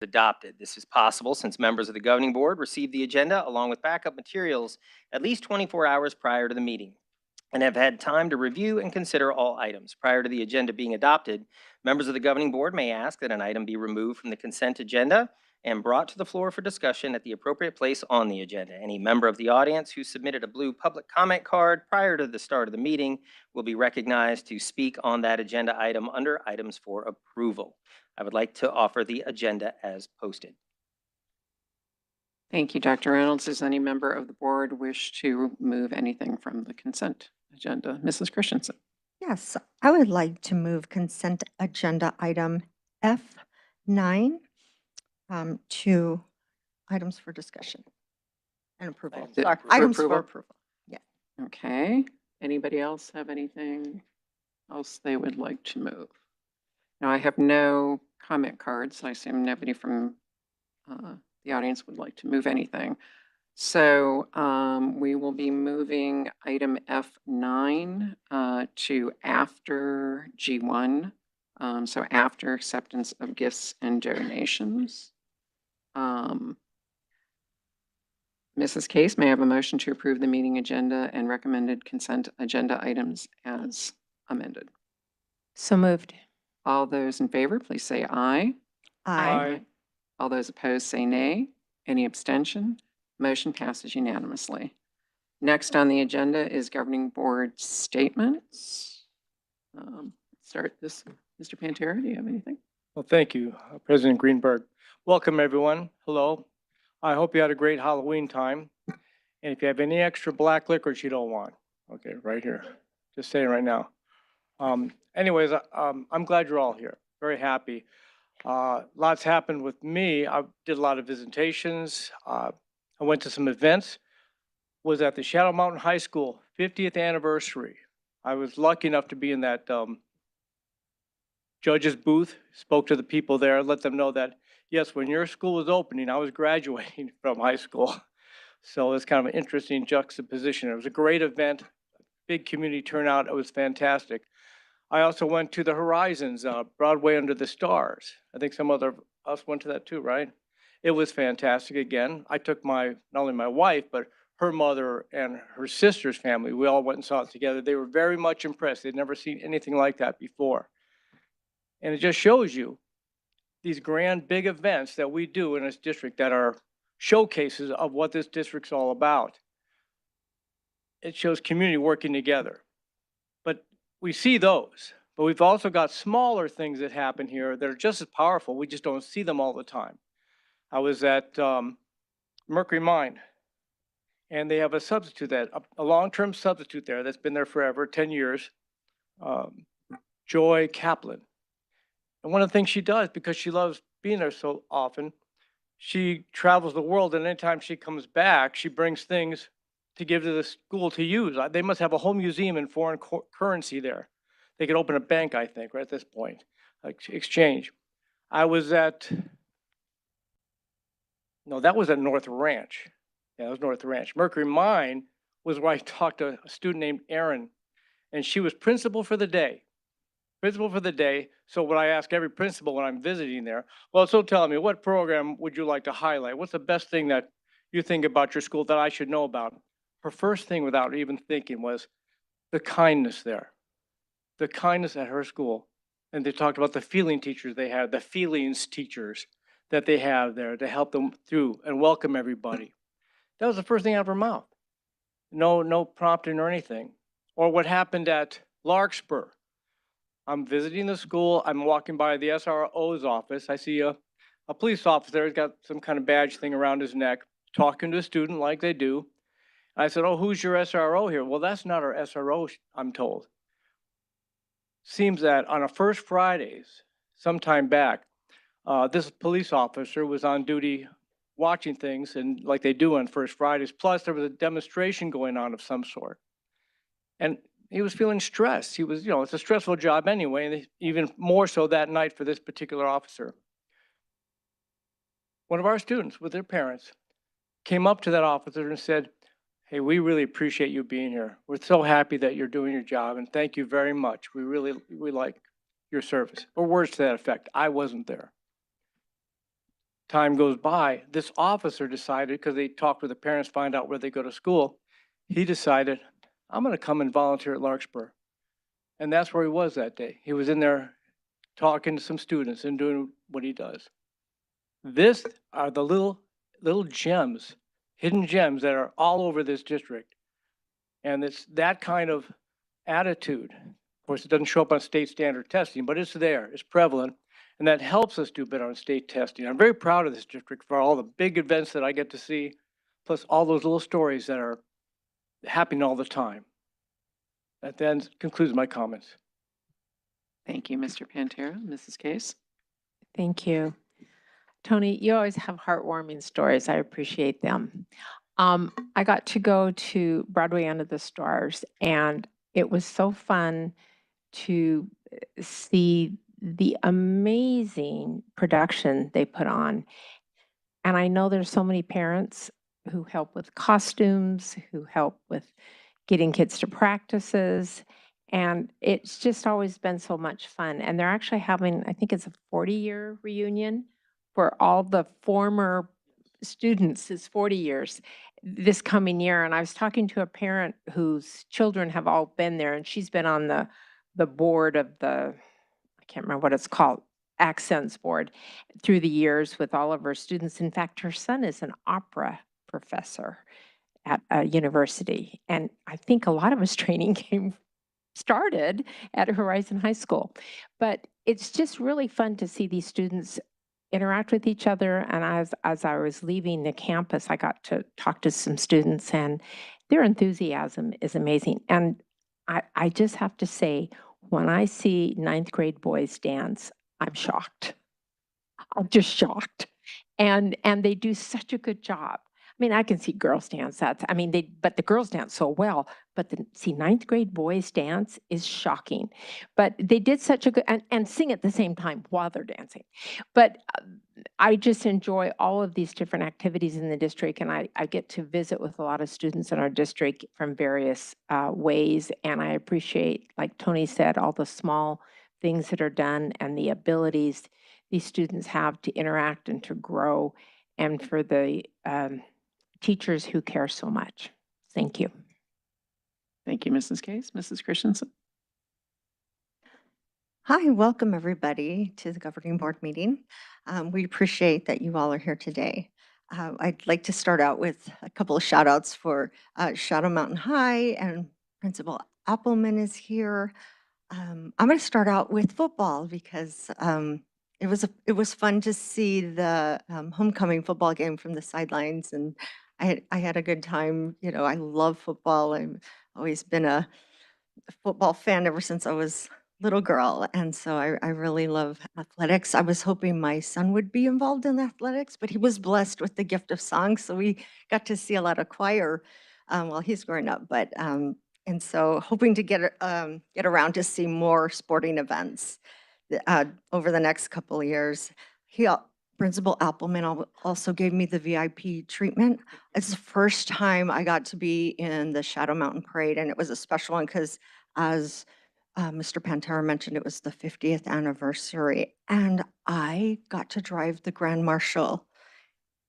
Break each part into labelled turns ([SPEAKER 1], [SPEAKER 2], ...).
[SPEAKER 1] adopted. This is possible since members of the governing board received the agenda along with backup materials at least 24 hours prior to the meeting and have had time to review and consider all items. Prior to the agenda being adopted, members of the governing board may ask that an item be removed from the consent agenda and brought to the floor for discussion at the appropriate place on the agenda. Any member of the audience who submitted a blue public comment card prior to the start of the meeting will be recognized to speak on that agenda item under items for approval. I would like to offer the agenda as posted.
[SPEAKER 2] Thank you, Dr. Reynolds. Does any member of the board wish to move anything from the consent agenda? Mrs. Christensen.
[SPEAKER 3] Yes, I would like to move consent agenda item F9 to items for discussion and approval.
[SPEAKER 2] For
[SPEAKER 3] Sorry, items
[SPEAKER 2] approval?
[SPEAKER 3] for approval. Yeah.
[SPEAKER 2] Okay. Anybody else have anything else they would like to move? Now, I have no comment cards. I assume nobody from the audience would like to move anything. So we will be moving item F9 to after G1. So after acceptance of gifts and donations. Mrs. Case, may I have a motion to approve the meeting agenda and recommended consent agenda items as amended?
[SPEAKER 4] So moved.
[SPEAKER 2] All those in favor, please say aye.
[SPEAKER 3] Aye.
[SPEAKER 2] All those opposed say nay. Any abstention? Motion passes unanimously. Next on the agenda is governing board statements. Start this, Mr. Pantera, do you have anything?
[SPEAKER 5] Well, thank you, President Greenberg. Welcome, everyone. Hello. I hope you had a great Halloween time. And if you have any extra black licorice you don't want, okay, right here. Just saying right now. Anyways, I'm glad you're all here. Very happy. Lots happened with me. I did a lot of visitations. I went to some events. Was at the Shadow Mountain High School 50th anniversary. I was lucky enough to be in that judge's booth, spoke to the people there, let them know that, yes, when your school was opening, I was graduating from high school. So it's kind of an interesting juxtaposition. It was a great event, big community turnout. It was fantastic. I also went to the Horizons, Broadway Under the Stars. I think some other us went to that too, right? It was fantastic again. I took not only my wife, but her mother and her sister's family. We all went and saw it together. They were very much impressed. They'd never seen anything like that before. And it just shows you these grand, big events that we do in this district that are showcases of what this district's all about. It shows community working together. But we see those, but we've also got smaller things that happen here that are just as powerful. We just don't see them all the time. I was at Mercury Mine, and they have a substitute a long-term substitute there that's been there forever, 10 years, Joy Kaplan. And one of the things she does, because she loves being there so often, she travels the world, and anytime she comes back, she brings things to give to the school to use. They must have a whole museum in foreign currency there. They could open a bank, I think, right at this point, exchange. I was at, no, that was at North Ranch. Yeah, it was North Ranch. Mercury Mine was where I talked to a student named Erin, and she was principal for the day. Principal for the day. So what I ask every principal when I'm visiting there, well, so tell me, what program would you like to highlight? What's the best thing that you think about your school that I should know about? Her first thing without even thinking was the kindness there. The kindness at her school. And they talked about the feeling teachers they had, the feelings teachers that they have there to help them through and welcome everybody. That was the first thing out of her mouth. No prompting or anything. Or what happened at Larkspur. I'm visiting the school. I'm walking by the SRO's office. I see a police officer. He's got some kind of badge thing around his neck, talking to a student like they do. I said, oh, who's your SRO here? Well, that's not our SRO, I'm told. Seems that on a First Fridays, sometime back, this police officer was on duty watching things and like they do on First Fridays. Plus, there was a demonstration going on of some sort. And he was feeling stressed. He was, it's a stressful job anyway, and even more so that night for this particular officer. One of our students with their parents came up to that officer and said, hey, we really appreciate you being here. We're so happy that you're doing your job, and thank you very much. We like your service, or words to that effect. I wasn't there. time goes by, this officer decided, because they talked with the parents, find out where they go to school, he decided, I'm going to come and volunteer at Larkspur. And that's where he was that day. He was in there talking to some students and doing what he does. This are the little gems, hidden gems that are all over this district. And it's that kind of attitude. Of course, it doesn't show up on state standard testing, but it's there, it's prevalent. And that helps us do better on state testing. I'm very proud of this district for all the big events that I get to see, plus all those little stories that are happening all the time. That then concludes my comments.
[SPEAKER 2] Thank you, Mr. Pantera. Mrs. Case?
[SPEAKER 4] Thank you. Tony, you always have heartwarming stories. I appreciate them. I got to go to Broadway Under the Stars, and it was so fun to see the amazing production they put on. And I know there's so many parents who help with costumes, who help with getting kids to practices. And it's just always been so much fun. And they're actually having, I think it's a 40-year reunion for all the former students. It's 40 years this coming year. And I was talking to a parent whose children have all been there, and she's been on the board of the, I can't remember what it's called, Accents Board through the years with all of her students. In fact, her son is an opera professor at a university. And I think a lot of his training started at Horizon High School. But it's just really fun to see these students interact with each other. And as I was leaving the campus, I got to talk to some students, and their enthusiasm is amazing. And I just have to say, when I see ninth grade boys dance, I'm shocked. I'm just shocked. And they do such a good job. I mean, I can see girls dance. But the girls dance so well. But see, ninth grade boys dance is shocking. But they did such a good, and sing at the same time while they're dancing. But I just enjoy all of these different activities in the district, and I get to visit with a lot of students in our district from various ways. And I appreciate, like Tony said, all the small things that are done and the abilities these students have to interact and to grow, and for the teachers who care so much. Thank you.
[SPEAKER 2] Thank you, Mrs. Case. Mrs. Christensen?
[SPEAKER 3] Hi, welcome everybody to the governing board meeting. We appreciate that you all are here today. I'd like to start out with a couple of shout outs for Shadow Mountain High, and Principal Appleman is here. I'm going to start out with football because it was fun to see the homecoming football game from the sidelines, and I had a good time. You know, I love football. I've always been a football fan ever since I was little girl, and so I really love athletics. I was hoping my son would be involved in athletics, but he was blessed with the gift of song, so we got to see a lot of choir while he's growing up. But and so hoping to get around to see more sporting events over the next couple of years. Principal Appleman also gave me the VIP treatment. It's the first time I got to be in the Shadow Mountain Parade, and it was a special one because, as Mr. Pantera mentioned, it was the 50th anniversary, and I got to drive the Grand Marshal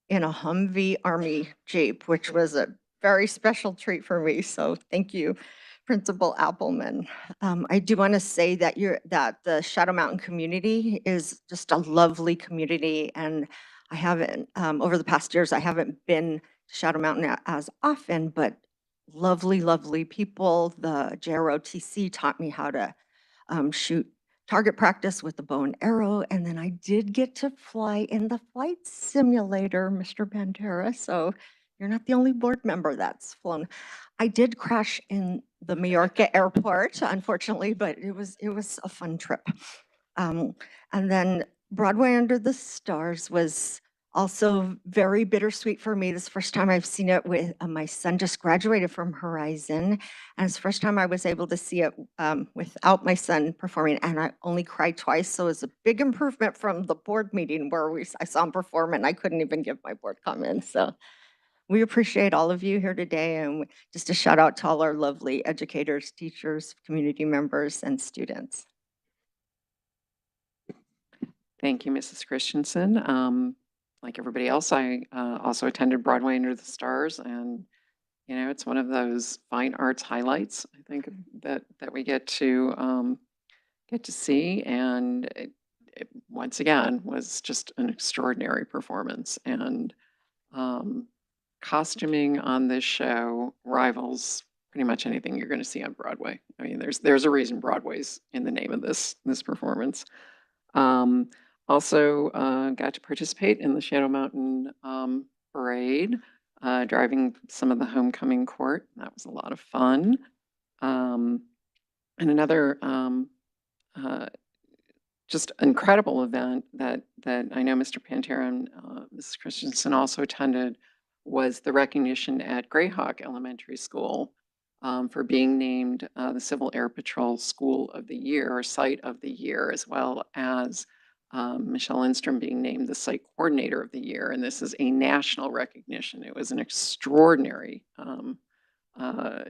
[SPEAKER 3] in a Humvee Army Jeep, which was a very special treat for me. So thank you, Principal Appleman. I do want to say that the Shadow Mountain community is just a lovely community, and I haven't over the past years I haven't been to Shadow Mountain as often, but lovely, lovely people. The JROTC taught me how to shoot target practice with the bow and arrow, and then I did get to fly in the flight simulator, Mr. Pantera. So you're not the only board member that's flown. I did crash in the Majorca airport, unfortunately, but it was a fun trip. And then Broadway Under the Stars was also very bittersweet for me. This is the first time I've seen it with my son just graduated from Horizon, and it's the first time I was able to see it without my son performing, and I only cried twice. So it's a big improvement from the board meeting where I saw him perform and I couldn't even give my board comments. So we appreciate all of you here today, and just a shout out to all our lovely educators, teachers, community members, and students.
[SPEAKER 2] Thank you, Mrs. Christensen. like everybody else, I also attended Broadway Under the Stars, and it's one of those fine arts highlights, I think, that we get to see, and it once again was just an extraordinary performance. And um, costuming on this show rivals pretty much anything you're going to see on Broadway. I mean, there's a reason Broadway's in the name of this performance. Um, Also, got to participate in the Shadow Mountain Parade, driving some of the homecoming court. That was a lot of fun. And another uh, just incredible event that I know Mr. Pantera and Mrs. Christensen also attended was the recognition at Greyhawk Elementary School for being named the Civil Air Patrol School of the Year or Site of the Year, as well as Michelle Lindstrom being named the Site Coordinator of the Year. And this is a national recognition. It was an extraordinary uh,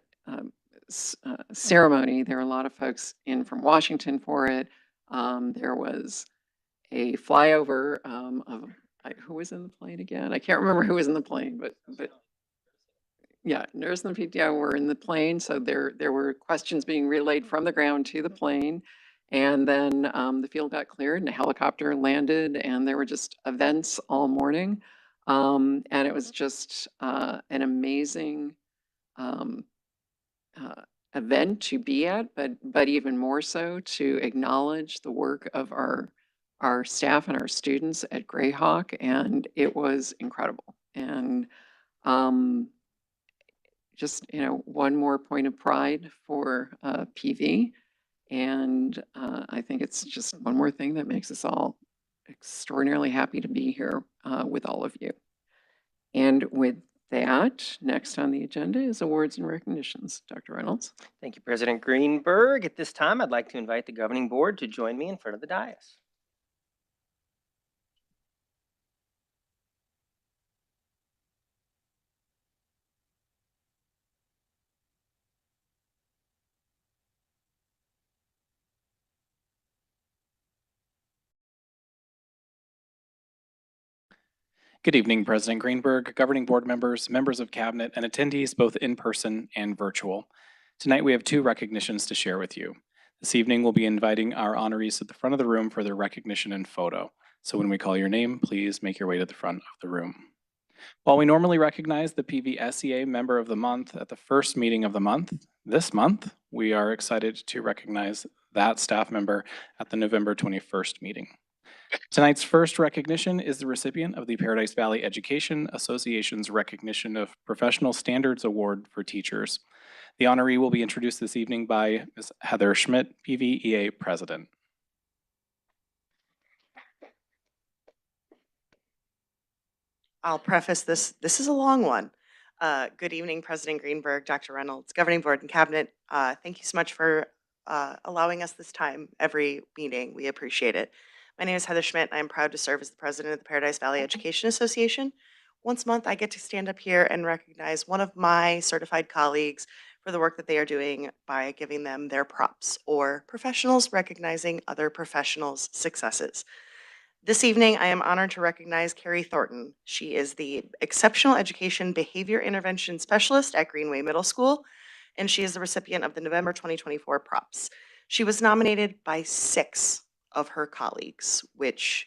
[SPEAKER 2] ceremony. There were a lot of folks in from Washington for it. There was a flyover of who was in the plane again? I can't remember who was in the plane, but yeah, nurse and the PTO were in the plane, so there were questions being relayed from the ground to the plane, and then the field got cleared and a helicopter landed, and there were just events all morning, and it was just an amazing um, event to be at, but even more so to acknowledge the work of our staff and our students at Greyhawk, and it was incredible. And um, just one more point of pride for PV, and I think it's just one more thing that makes us all extraordinarily happy to be here with all of you. And with that, next on the agenda is awards and recognitions. Dr. Reynolds.
[SPEAKER 1] Thank you, President Greenberg. At this time, I'd like to invite the governing board to join me in front of the dais.
[SPEAKER 6] Good evening, President Greenberg, governing board members, members of cabinet, and attendees both in person and virtual. Tonight, we have two recognitions to share with you. This evening, we'll be inviting our honorees at the front of the room for their recognition and photo. So when we call your name, please make your way to the front of the room. While we normally recognize the PVSEA Member of the Month at the first meeting of the month, this month, we are excited to recognize that staff member at the November 21st meeting. Tonight's first recognition is the recipient of the Paradise Valley Education Association's Recognition of Professional Standards Award for Teachers. The honoree will be introduced this evening by Ms. Heather Schmidt, PVEA President.
[SPEAKER 7] I'll preface this. This is a long one. Good evening, President Greenberg, Dr. Reynolds, Governing Board and Cabinet. Thank you so much for allowing us this time every meeting. We appreciate it. My name is Heather Schmidt. I'm proud to serve as the president of the Paradise Valley Education Association. Once a month, I get to stand up here and recognize one of my certified colleagues for the work that they are doing by giving them their props, or professionals recognizing other professionals' successes. This evening, I am honored to recognize Carrie Thornton. She is the Exceptional Education Behavior Intervention Specialist at Greenway Middle School, and she is the recipient of the November 2024 props. She was nominated by 6 of her colleagues, which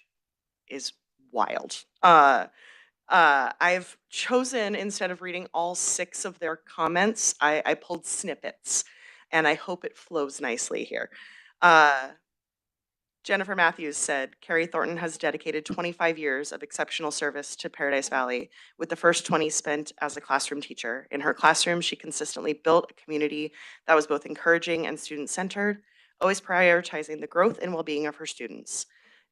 [SPEAKER 7] is wild. I've chosen, instead of reading all 6 of their comments, I pulled snippets, and I hope it flows nicely here. Jennifer Matthews said, Carrie Thornton has dedicated 25 years of exceptional service to Paradise Valley, with the first 20 spent as a classroom teacher. In her classroom, she consistently built a community that was both encouraging and student-centered, always prioritizing the growth and well-being of her students.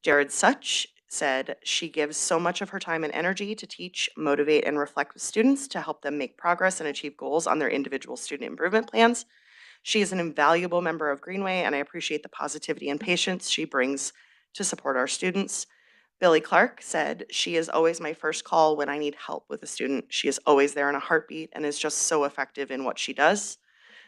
[SPEAKER 7] Jared Such said she gives so much of her time and energy to teach, motivate, and reflect with students to help them make progress and achieve goals on their individual student improvement plans. She is an invaluable member of Greenway, and I appreciate the positivity and patience she brings to support our students. Billy Clark said, she is always my first call when I need help with a student. She is always there in a heartbeat and is just so effective in what she does.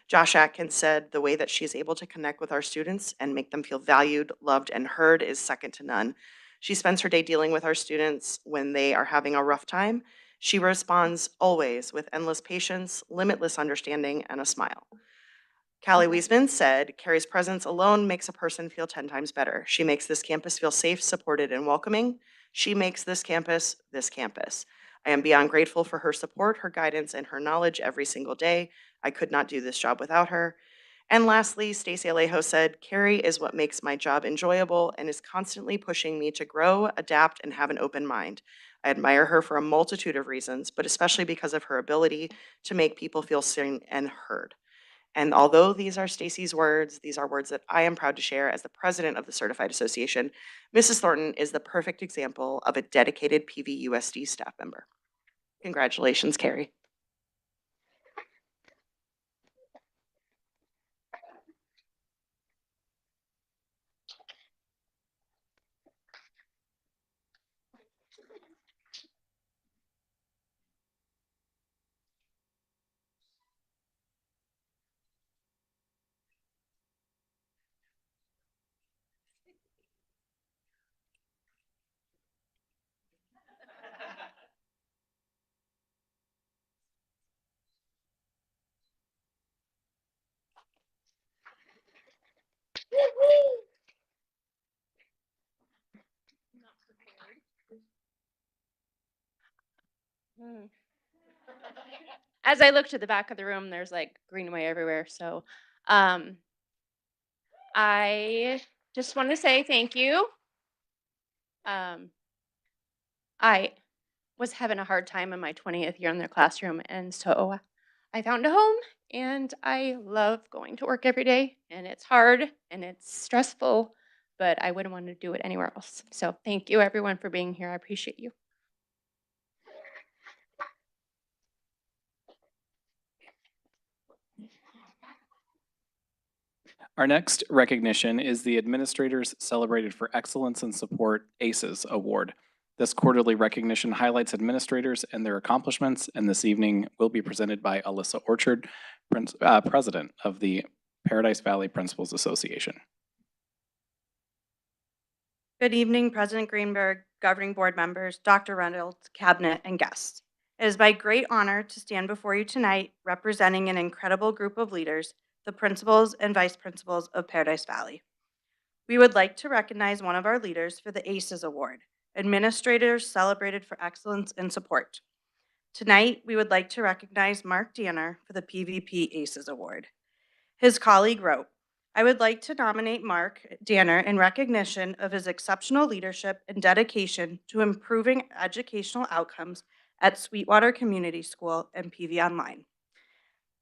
[SPEAKER 7] Josh Atkins said, the way that she is able to connect with our students and make them feel valued, loved, and heard is second to none. She spends her day dealing with our students when they are having a rough time. She responds always with endless patience, limitless understanding, and a smile. Callie Wiesman said, Carrie's presence alone makes a person feel 10 times better. She makes this campus feel safe, supported, and welcoming. She makes this campus this campus. I am beyond grateful for her support, her guidance, and her knowledge every single day. I could not do this job without her. And lastly, Stacey Alejo said, Carrie is what makes my job enjoyable and is constantly pushing me to grow, adapt, and have an open mind. I admire her for a multitude of reasons, but especially because of her ability to make people feel seen and heard. And although these are Stacey's words, these are words that I am proud to share as the president of the Certified Association. Mrs. Thornton is the perfect example of a dedicated PVUSD staff member. Congratulations, Carrie.
[SPEAKER 8] Mm. As I look to the back of the room, there's like greenway everywhere. So I just want to say thank you. I was having a hard time in my 20th year in their classroom, and so I found a home, and I love going to work every day, and it's hard and it's stressful, but I wouldn't want to do it anywhere else. So thank you everyone for being here. I appreciate you.
[SPEAKER 6] Our next recognition is the Administrators Celebrated for Excellence and Support ACES Award. This quarterly recognition highlights administrators and their accomplishments, and this evening will be presented by Alyssa Orchard, President of the Paradise Valley Principals Association.
[SPEAKER 9] Good evening, President Greenberg, governing board members, Dr. Reynolds, cabinet, and guests. It is my great honor to stand before you tonight representing an incredible group of leaders, the principals and vice principals of Paradise Valley. We would like to recognize one of our leaders for the ACES Award, Administrators Celebrated for Excellence and Support. Tonight, we would like to recognize Mark Danner for the PVP ACES Award. His colleague wrote, I would like to nominate Mark Danner in recognition of his exceptional leadership and dedication to improving educational outcomes at Sweetwater Community School and PV Online.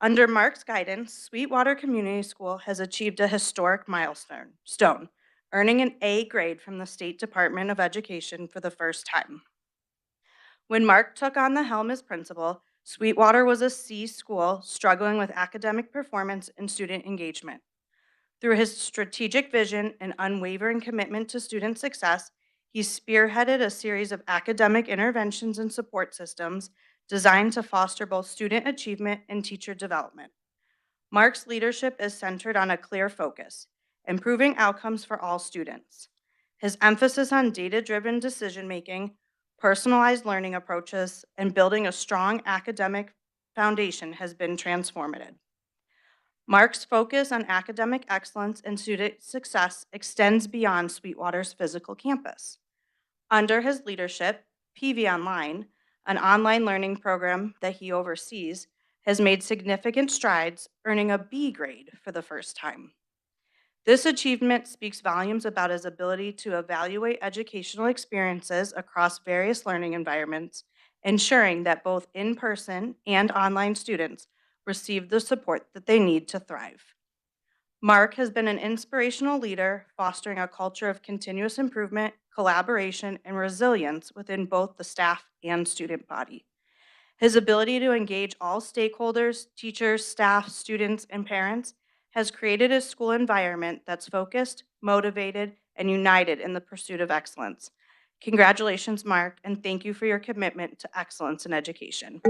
[SPEAKER 9] Under Mark's guidance, Sweetwater Community School has achieved a historic milestone, earning an A grade from the State Department of Education for the first time. When Mark took on the helm as principal, Sweetwater was a C school struggling with academic performance and student engagement. Through his strategic vision and unwavering commitment to student success, he spearheaded a series of academic interventions and support systems designed to foster both student achievement and teacher development. Mark's leadership is centered on a clear focus, improving outcomes for all students. His emphasis on data-driven decision-making, personalized learning approaches, and building a strong academic foundation has been transformative. Mark's focus on academic excellence and student success extends beyond Sweetwater's physical campus. Under his leadership, PV Online, an online learning program that he oversees, has made significant strides, earning a B grade for the first time. This achievement speaks volumes about his ability to evaluate educational experiences across various learning environments, ensuring that both in-person and online students receive the support that they need to thrive. Mark has been an inspirational leader, fostering a culture of continuous improvement, collaboration, and resilience within both the staff and student body. His ability to engage all stakeholders, teachers, staff, students, and parents has created a school environment that's focused, motivated, and united in the pursuit of excellence. Congratulations, Mark, and thank you for your commitment to excellence in education.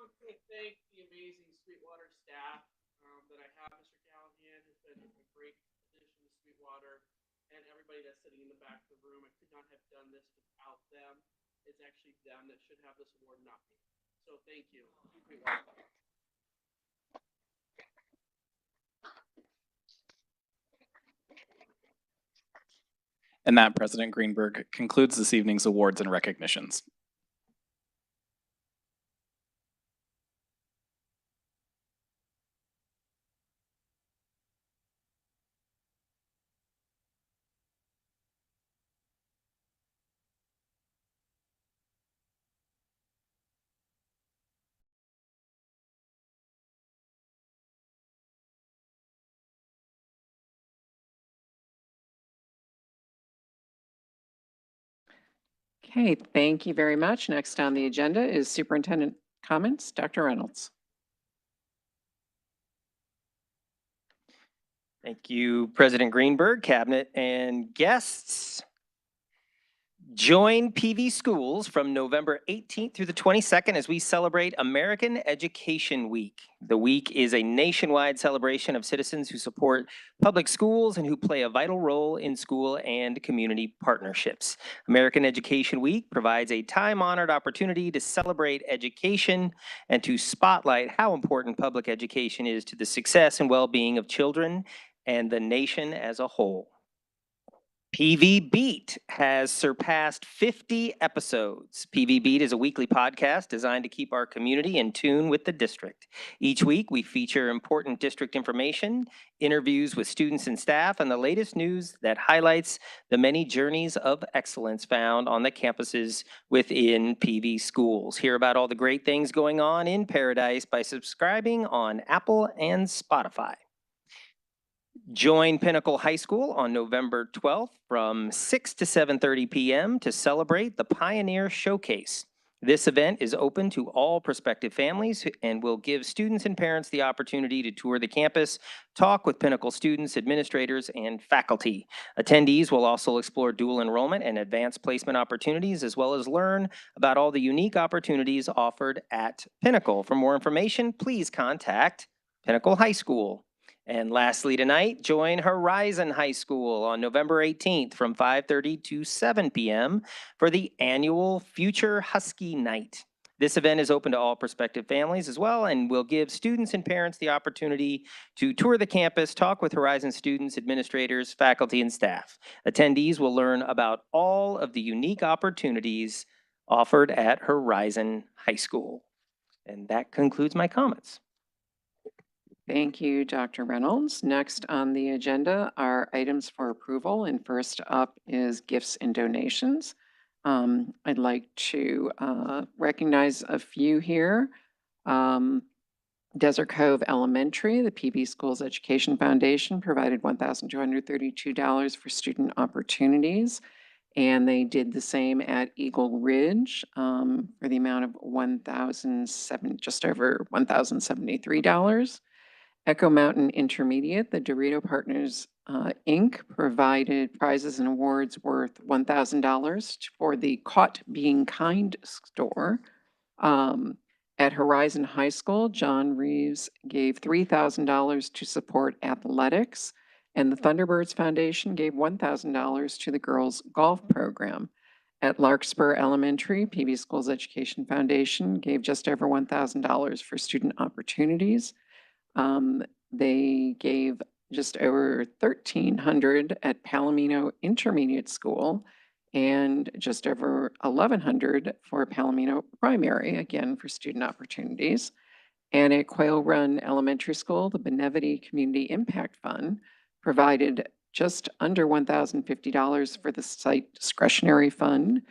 [SPEAKER 10] want to thank the amazing Sweetwater staff that I have. Mr. Callahan has been a great addition to Sweetwater, and everybody that's sitting in the back of the room. I could not have done this without them. It's actually them that should have this award, not me. So thank you. Sweetwater.
[SPEAKER 6] And that, President Greenberg, concludes this evening's awards and recognitions.
[SPEAKER 2] Okay, thank you very much. Next on the agenda is superintendent comments. Dr. Reynolds.
[SPEAKER 1] Thank you, President Greenberg, Cabinet, and guests. Join PV Schools from November 18th through the 22nd as we celebrate American Education Week. The week is a nationwide celebration of citizens who support public schools and who play a vital role in school and community partnerships. American Education Week provides a time-honored opportunity to celebrate education and to spotlight how important public education is to the success and well-being of children and the nation as a whole. PV Beat has surpassed 50 episodes. PV Beat is a weekly podcast designed to keep our community in tune with the district. Each week, we feature important district information, interviews with students and staff, and the latest news that highlights the many journeys of excellence found on the campuses within PV schools. Hear about all the great things going on in Paradise by subscribing on Apple and Spotify. Join Pinnacle High School on November 12th from 6 to 7:30 p.m. to celebrate the Pioneer Showcase. This event is open to all prospective families and will give students and parents the opportunity to tour the campus, talk with Pinnacle students, administrators, and faculty. Attendees will also explore dual enrollment and advanced placement opportunities, as well as learn about all the unique opportunities offered at Pinnacle. For more information, please contact Pinnacle High School. And lastly tonight, join Horizon High School on November 18th from 5:30 to 7 p.m. for the annual Future Husky Night. This event is open to all prospective families as well and will give students and parents the opportunity to tour the campus, talk with Horizon students, administrators, faculty, and staff. Attendees will learn about all of the unique opportunities offered at Horizon High School. And that concludes my comments.
[SPEAKER 2] Thank you, Dr. Reynolds. Next on the agenda are items for approval, and first up is gifts and donations. I'd like to recognize a few here. Desert Cove Elementary, the PV Schools Education Foundation provided $1,232 for student opportunities. And they did the same at Eagle Ridge for the amount of just over $1,073. Echo Mountain Intermediate, the Dorito Partners Inc. provided prizes and awards worth $1,000 for the Caught Being Kind store. At Horizon High School, John Reeves gave $3,000 to support athletics, and the Thunderbirds Foundation gave $1,000 to the girls' golf program. At Larkspur Elementary, PV Schools Education Foundation gave just over $1,000 for student opportunities. They gave just over $1,300 at Palomino Intermediate School and just over $1,100 for Palomino Primary, again for student opportunities. And at Quail Run Elementary School, the Benevity Community Impact Fund provided just under $1,050 for the site discretionary fund.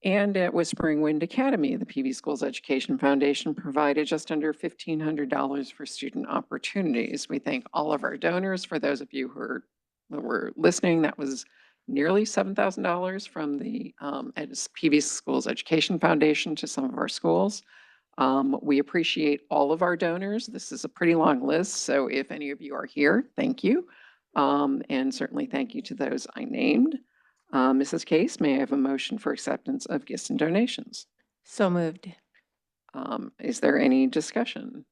[SPEAKER 2] And at Whispering Wind Academy, the PV Schools Education Foundation provided just under $1,500 for student opportunities. We thank all of our donors. For those of you who were listening, that was nearly $7,000 from the PV Schools Education Foundation to some of our schools. We appreciate all of our donors. This is a pretty long list, so if any of you are here, thank you. And certainly thank you to those I named. Mrs. Case, may I have a motion for acceptance of gifts and donations?
[SPEAKER 4] So moved.
[SPEAKER 2] Is there any discussion?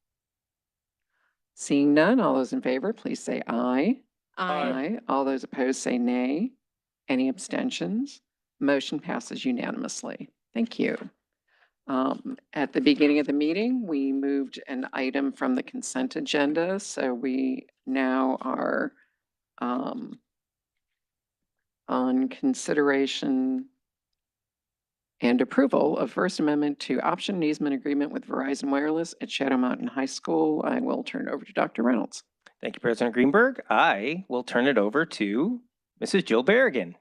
[SPEAKER 2] Seeing none, all those in favor, please say aye.
[SPEAKER 5] Aye.
[SPEAKER 2] All those opposed say nay. Any abstentions? Motion passes unanimously. Thank you. At the beginning of the meeting, we moved an item from the consent agenda, so we now are on consideration and approval of First Amendment to option and easement agreement with Verizon Wireless at Shadow Mountain High School. I will turn it over to Dr. Reynolds.
[SPEAKER 1] Thank you, President Greenberg. I will turn it over to Mrs. Jill Berrigan.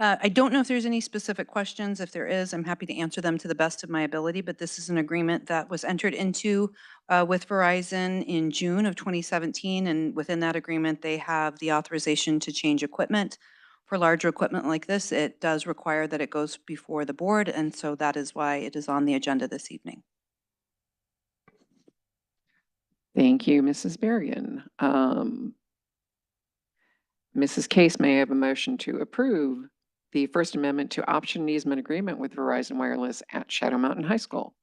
[SPEAKER 9] I don't know if there's any specific questions. If there is, I'm happy to answer them to the best of my ability, but this is an agreement that was entered into with Verizon in June of 2017, and within that agreement, they have the authorization to change equipment. For larger equipment like this, it does require that it goes before the board, and so that is why it is on the agenda this evening.
[SPEAKER 2] Thank you, Mrs. Berrigan. Mrs. Case, may I have a motion to approve the First Amendment to option and easement agreement with Verizon Wireless at Shadow Mountain High School?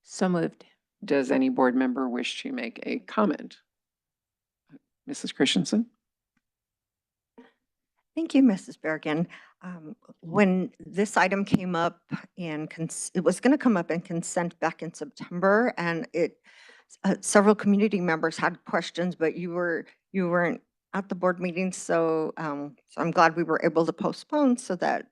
[SPEAKER 4] So moved.
[SPEAKER 2] Does any board member wish to make a comment? Mrs. Christensen?
[SPEAKER 3] Thank you, Mrs. Berrigan. When this item came up in, it was going to come up in consent back in September, and several community members had questions, but you weren't at the board meeting, so I'm glad we were able to postpone so that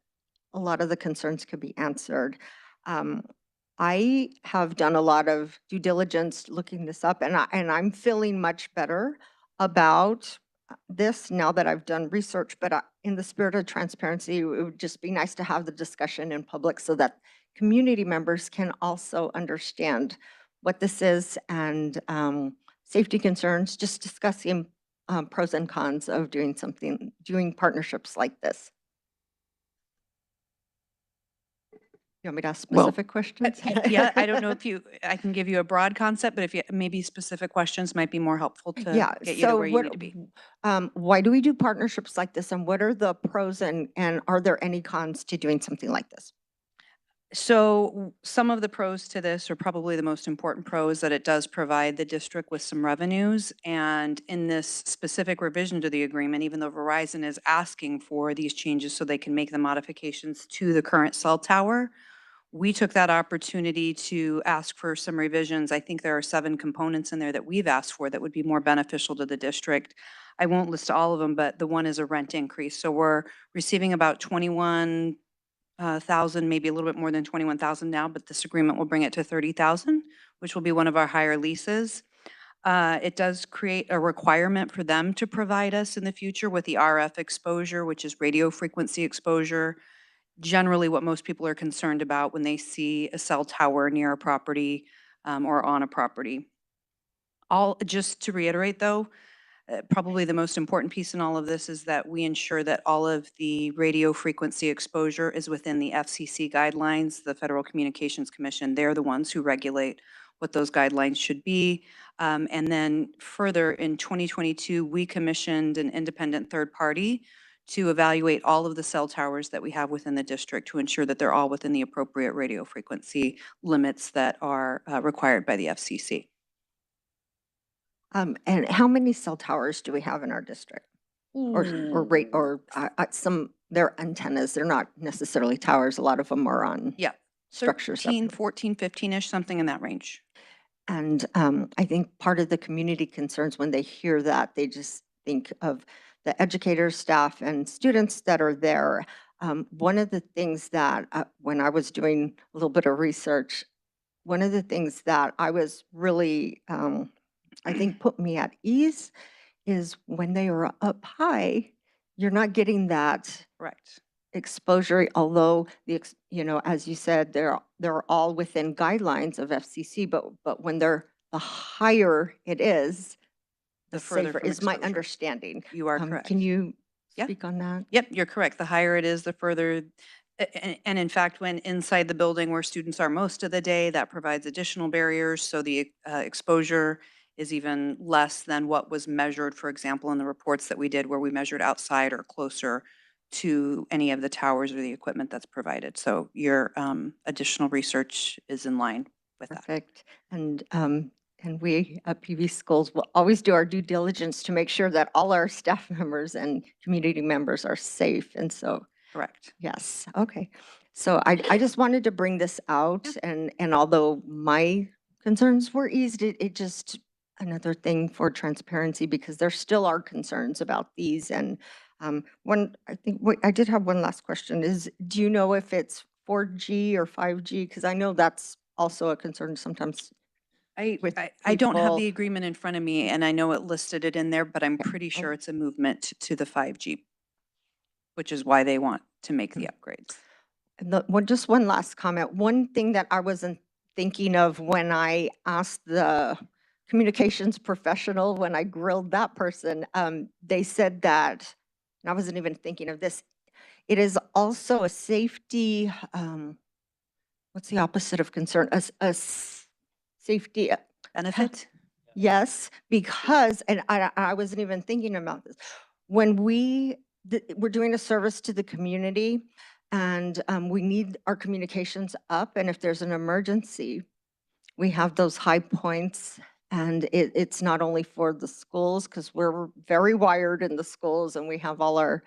[SPEAKER 3] a lot of the concerns could be answered. I have done a lot of due diligence looking this up, and I'm feeling much better about this now that I've done research, but in the spirit of transparency, it would just be nice to have the discussion in public so that community members can also understand what this is and safety concerns, just discussing pros and cons of doing partnerships like this. You want me to ask specific questions?
[SPEAKER 9] Yeah, I don't know if I can give you a broad concept, but if you, maybe specific questions might be more helpful to
[SPEAKER 3] Yeah,
[SPEAKER 9] get you to
[SPEAKER 3] so
[SPEAKER 9] where you need to be.
[SPEAKER 3] why do we do partnerships like this, and what are the pros and are there any cons to doing something like this?
[SPEAKER 9] So some of the pros to this, or probably the most important pro, is that it does provide the district with some revenues. And in this specific revision to the agreement, even though Verizon is asking for these changes so they can make the modifications to the current cell tower, we took that opportunity to ask for some revisions. I think there are 7 components in there that we've asked for that would be more beneficial to the district. I won't list all of them, but the one is a rent increase. So we're receiving about 21,000, maybe a little bit more than 21,000 now, but this agreement will bring it to 30,000, which will be one of our higher leases. It does create a requirement for them to provide us in the future with the RF exposure, which is radio frequency exposure. Generally what most people are concerned about when they see a cell tower near a property or on a property. Just to reiterate though, probably the most important piece in all of this is that we ensure that all of the radio frequency exposure is within the FCC guidelines, the Federal Communications Commission. They're the ones who regulate what those guidelines should be. And then further, in 2022, we commissioned an independent third party to evaluate all of the cell towers that we have within the district to ensure that they're all within the appropriate radio frequency limits that are required by the FCC.
[SPEAKER 3] And how many cell towers do we have in our district? Or some, they're antennas, they're not necessarily towers, a lot of them are on
[SPEAKER 9] Yeah.
[SPEAKER 3] structures.
[SPEAKER 9] 13, 14, 15-ish, something in that range.
[SPEAKER 3] And I think part of the community concerns when they hear that, they just think of the educators, staff, and students that are there. One of the things that when I was doing a little bit of research, one of the things that I was really, I think put me at ease is when they are up high, you're not getting that
[SPEAKER 9] Correct.
[SPEAKER 3] exposure, although as you said, they're all within guidelines of FCC, but when the higher it is, the
[SPEAKER 9] further
[SPEAKER 3] safer
[SPEAKER 9] from
[SPEAKER 3] is my
[SPEAKER 9] exposure.
[SPEAKER 3] understanding.
[SPEAKER 9] You are correct.
[SPEAKER 3] Can you
[SPEAKER 9] Yeah.
[SPEAKER 3] speak on that?
[SPEAKER 9] Yep, you're correct. The higher it is, the further. And in fact, when inside the building where students are most of the day, that provides additional barriers. So the exposure is even less than what was measured, for example, in the reports that we did where we measured outside or closer to any of the towers or the equipment that's provided. So your additional research is in line
[SPEAKER 11] with that.
[SPEAKER 3] Perfect. And we at PV Schools will always do our due diligence to make sure that all our staff members and community members are safe. And so,
[SPEAKER 11] Correct.
[SPEAKER 3] yes, okay. So I just wanted to bring this out and although my concerns were eased, it just another thing for transparency because there still are concerns about these. And I think, I did have one last question is, do you know if it's 4G or 5G? Because I know that's also a concern sometimes. With
[SPEAKER 11] I don't have the
[SPEAKER 3] people.
[SPEAKER 11] agreement in front of me and I know it listed it in there, but I'm pretty sure it's a movement to the 5G, which is why they want to make the upgrades.
[SPEAKER 3] And just one last comment. One thing that I wasn't thinking of when I asked the communications professional, when I grilled that person, they said that, and I wasn't even thinking of this, it is also a safety, what's the opposite of concern? Safety.
[SPEAKER 11] Benefit?
[SPEAKER 3] Yes, because, and I wasn't even thinking about this. When we're doing a service to the community and we need our communications up, and if there's an emergency, we have those high points. And it's not only for the schools, because we're very wired in the schools and we have all our,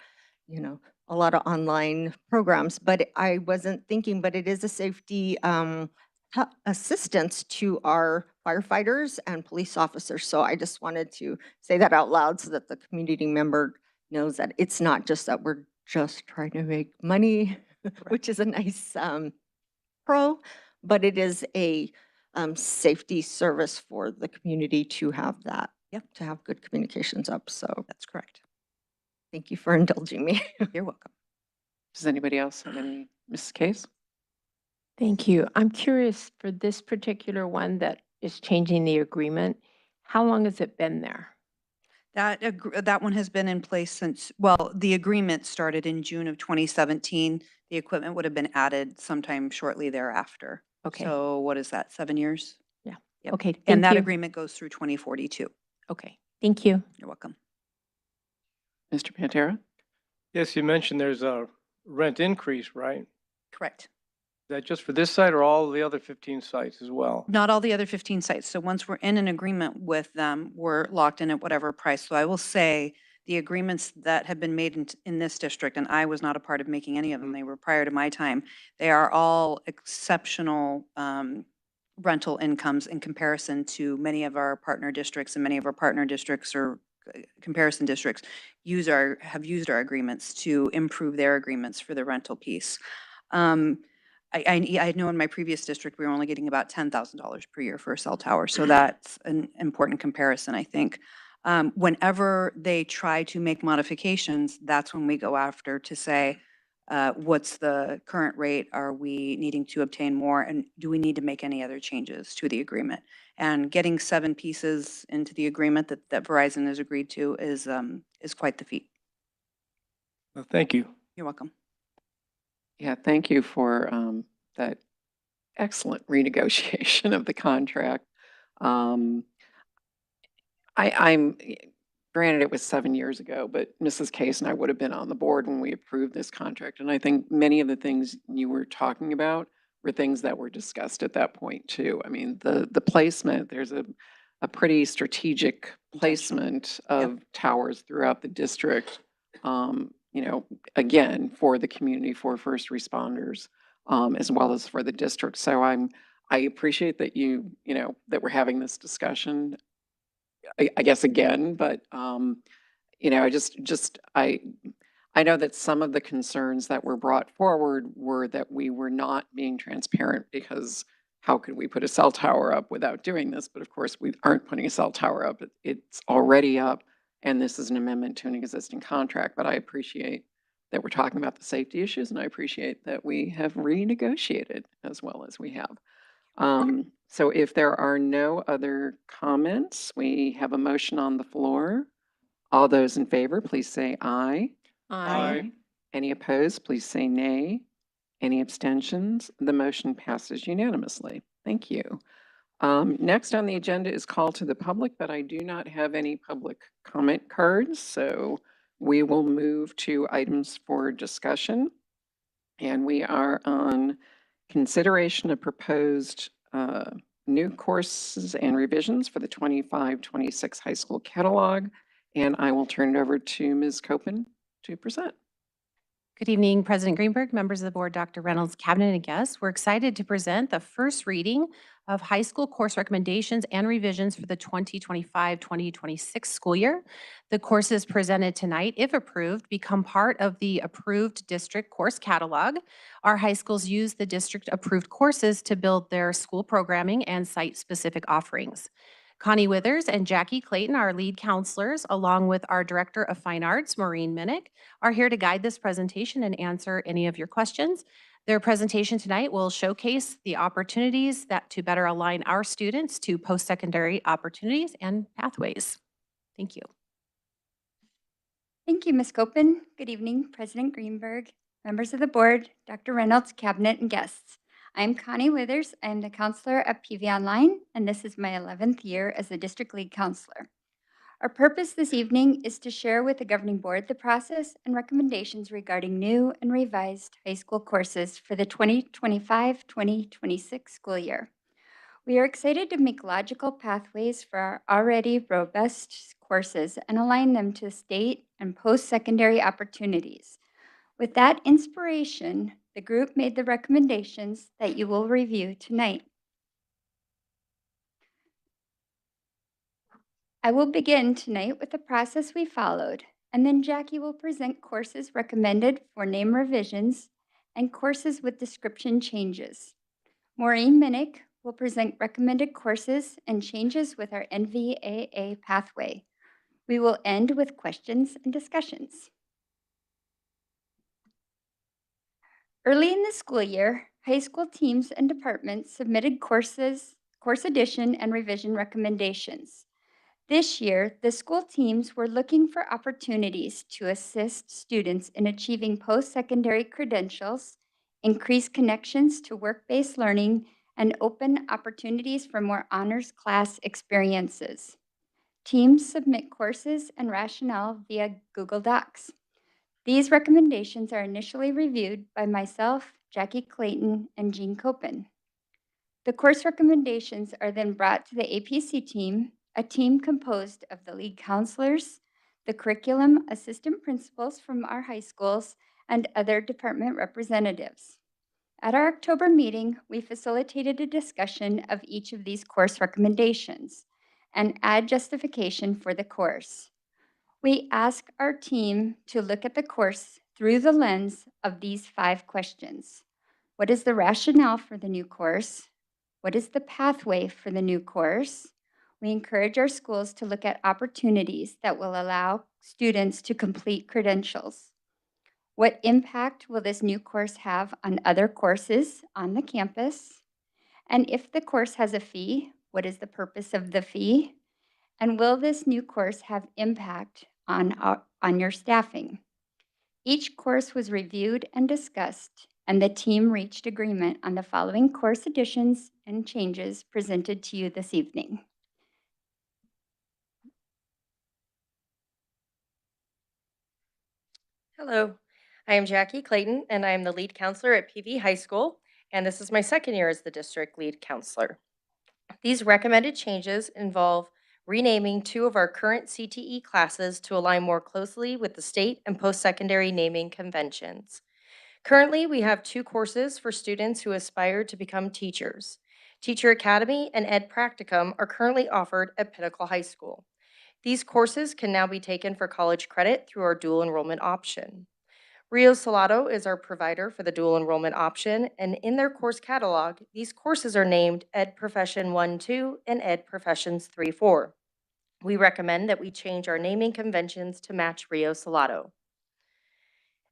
[SPEAKER 3] a lot of online programs, but I wasn't thinking, but it is a safety assistance to our firefighters and police officers. So I just wanted to say that out loud so that the community member knows that it's not just that we're just trying to make money, which is a nice pro, but it is a safety service for the community to have that.
[SPEAKER 11] Yep.
[SPEAKER 3] To have good communications up. So
[SPEAKER 11] That's correct.
[SPEAKER 3] thank you for indulging me.
[SPEAKER 11] You're welcome.
[SPEAKER 2] Does anybody else have any, Mrs. Case?
[SPEAKER 4] Thank you. I'm curious for this particular one that is changing the agreement, how long has it been there?
[SPEAKER 11] That one has been in place since, well, the agreement started in June of 2017. The equipment would have been added sometime shortly thereafter.
[SPEAKER 4] Okay.
[SPEAKER 11] So what is that, 7 years?
[SPEAKER 4] Yeah.
[SPEAKER 11] Yep.
[SPEAKER 4] Okay.
[SPEAKER 11] And
[SPEAKER 4] thank
[SPEAKER 11] that
[SPEAKER 4] you.
[SPEAKER 11] agreement goes through 2042.
[SPEAKER 4] Okay. Thank you.
[SPEAKER 11] You're welcome.
[SPEAKER 2] Mr. Pantera?
[SPEAKER 5] Yes, you mentioned there's a rent increase, right? Is
[SPEAKER 11] Correct.
[SPEAKER 5] that just for this site or all the other 15 sites as well?
[SPEAKER 11] Not all the other 15 sites. So once we're in an agreement with them, we're locked in at whatever price. So I will say the agreements that have been made in this district, and I was not a part of making any of them, they were prior to my time, they are all exceptional rental incomes in comparison to many of our partner districts, and many of our partner districts or comparison districts have used our agreements to improve their agreements for the rental piece. I know in my previous district, we were only getting about $10,000 per year for a cell tower. So that's an important comparison, I think. Whenever they try to make modifications, that's when we go after to say, what's the current rate? Are we needing to obtain more? And do we need to make any other changes to the agreement? And getting 7 pieces into the agreement that Verizon has agreed to is quite the feat.
[SPEAKER 5] Well, thank you.
[SPEAKER 11] You're welcome.
[SPEAKER 2] Yeah, thank you for that excellent renegotiation of the contract. I'm granted it was 7 years ago, but Mrs. Case and I would have been on the board when we approved this contract. And I think many of the things you were talking about were things that were discussed at that point too. I mean, the placement, there's a pretty strategic placement of towers throughout the district. Again, for the community, for first responders, as well as for the district. So I appreciate that that we're having this discussion, I guess again, but, I know that some of the concerns that were brought forward were that we were not being transparent because how could we put a cell tower up without doing this? But of course, we aren't putting a cell tower up. It's already up. And this is an amendment to an existing contract, but I appreciate that we're talking about the safety issues, and I appreciate that we have renegotiated as well as we have. So if there are no other comments, we have a motion on the floor. All those in favor, please say aye.
[SPEAKER 5] Aye.
[SPEAKER 2] Any opposed, please say nay. Any abstentions? The motion passes unanimously. Thank you. Next on the agenda is call to the public, but I do not have any public comment cards, so we will move to items for discussion. And we are on consideration of proposed new courses and revisions for the 25-26 high school catalog. And I will turn it over to Ms. Copen to present.
[SPEAKER 12] Good evening, President Greenberg, members of the board, Dr. Reynolds, cabinet, and guests. We're excited to present the first reading of high school course recommendations and revisions for the 2025-2026 school year. The courses presented tonight, if approved, become part of the approved district course catalog. Our high schools use the district-approved courses to build their school programming and site-specific offerings. Connie Withers and Jackie Clayton, our lead counselors, along with our Director of Fine Arts, Maureen Minnick, are here to guide this presentation and answer any of your questions. Their presentation tonight will showcase the opportunities that to better align our students to post-secondary opportunities and pathways. Thank you.
[SPEAKER 13] Thank you, Ms. Copen. Good evening, President Greenberg, members of the board, Dr. Reynolds, cabinet, and guests. I'm Connie Withers. I'm the counselor at PV Online, and this is my 11th year as the district lead counselor. Our purpose this evening is to share with the governing board the process and recommendations regarding new and revised high school courses for the 2025-2026 school year. We are excited to make logical pathways for our already robust courses and align them to state and post-secondary opportunities. With that inspiration, the group made the recommendations that you will review tonight. I will begin tonight with the process we followed, and then Jackie will present courses recommended for name revisions and courses with description changes. Maureen Minnick will present recommended courses and changes with our NVAA pathway. We will end with questions and discussions. Early in the school year, high school teams and departments submitted course addition and revision recommendations. This year, the school teams were looking for opportunities to assist students in achieving post-secondary credentials, increase connections to work-based learning, and open opportunities for more honors class experiences. Teams submit courses and rationale via Google Docs. These recommendations are initially reviewed by myself, Jackie Clayton, and Jean Copen. The course recommendations are then brought to the APC team, a team composed of the lead counselors, the curriculum assistant principals from our high schools, and other department representatives. At our October meeting, we facilitated a discussion of each of these course recommendations and add justification for the course. We ask our team to look at the course through the lens of these 5 questions. What is the rationale for the new course? What is the pathway for the new course? We encourage our schools to look at opportunities that will allow students to complete credentials. What impact will this new course have on other courses on the campus? And if the course has a fee, what is the purpose of the fee? And will this new course have impact on your staffing? Each course was reviewed and discussed, and the team reached agreement on the following course additions and changes presented to you this evening.
[SPEAKER 14] Hello, I am Jackie Clayton, and I am the lead counselor at PV High School, and this is my second year as the district lead counselor. These recommended changes involve renaming 2 of our current CTE classes to align more closely with the state and post-secondary naming conventions. Currently, we have 2 courses for students who aspire to become teachers. Teacher Academy and Ed Practicum are currently offered at Pinnacle High School. These courses can now be taken for college credit through our dual enrollment option. Rio Salado is our provider for the dual enrollment option, and in their course catalog, these courses are named Ed Profession 1-2 and Ed Professions 3-4. We recommend that we change our naming conventions to match Rio Salado.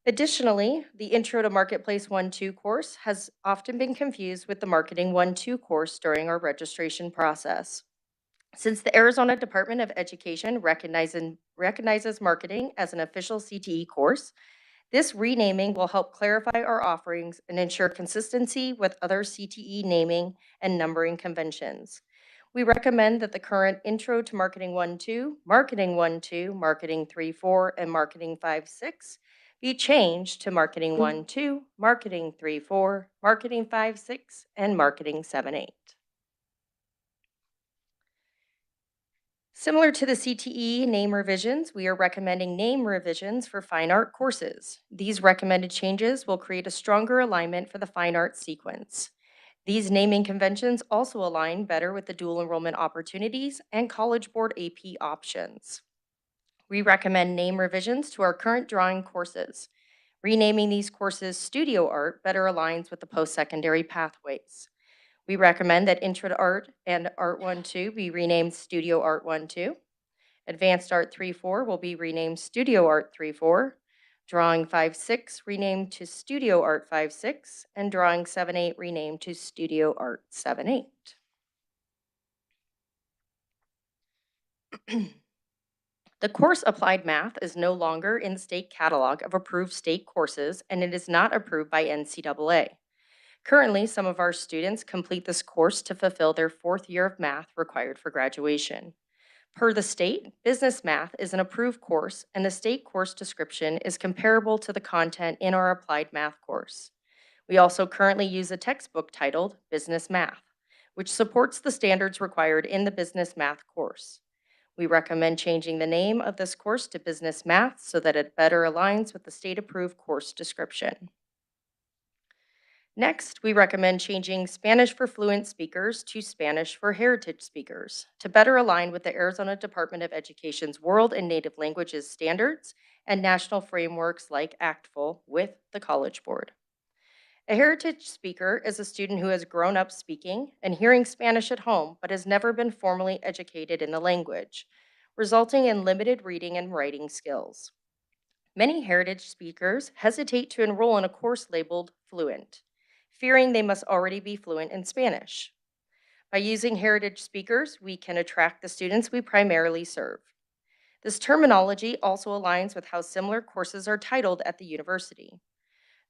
[SPEAKER 14] Additionally, the Intro to Marketplace 1-2 course has often been confused with the Marketing 1-2 course during our registration process. Since the Arizona Department of Education recognizes marketing as an official CTE course, this renaming will help clarify our offerings and ensure consistency with other CTE naming and numbering conventions. We recommend that the current Intro to Marketing 1-2, Marketing 1-2, Marketing 3-4, and Marketing 5-6 be changed to Marketing 1-2, Marketing 3-4, Marketing 5-6, and Marketing 7-8. Similar to the CTE name revisions, we are recommending name revisions for fine art courses. These recommended changes will create a stronger alignment for the fine arts sequence. These naming conventions also align better with the dual enrollment opportunities and College Board AP options. We recommend name revisions to our current drawing courses. Renaming these courses Studio Art better aligns with the post-secondary pathways. We recommend that Intro to Art and Art 1-2 be renamed Studio Art 1-2. Advanced Art 3-4 will be renamed Studio Art 3-4. Drawing 5-6 renamed to Studio Art 5-6, and Drawing 7-8 renamed to Studio Art 7-8. The course Applied Math is no longer in the state catalog of approved state courses, and it is not approved by NCAA. Currently, some of our students complete this course to fulfill their 4th year of math required for graduation. Per the state, business math is an approved course, and the state course description is comparable to the content in our applied math course. We also currently use a textbook titled Business Math, which supports the standards required in the business math course. We recommend changing the name of this course to Business Math so that it better aligns with the state-approved course description. Next, we recommend changing Spanish for Fluent Speakers to Spanish for Heritage Speakers to better align with the Arizona Department of Education's World and Native Languages standards and national frameworks like ACTFL with the College Board. A heritage speaker is a student who has grown up speaking and hearing Spanish at home but has never been formally educated in the language, resulting in limited reading and writing skills. Many heritage speakers hesitate to enroll in a course labeled Fluent, fearing they must already be fluent in Spanish. By using heritage speakers, we can attract the students we primarily serve. This terminology also aligns with how similar courses are titled at the university.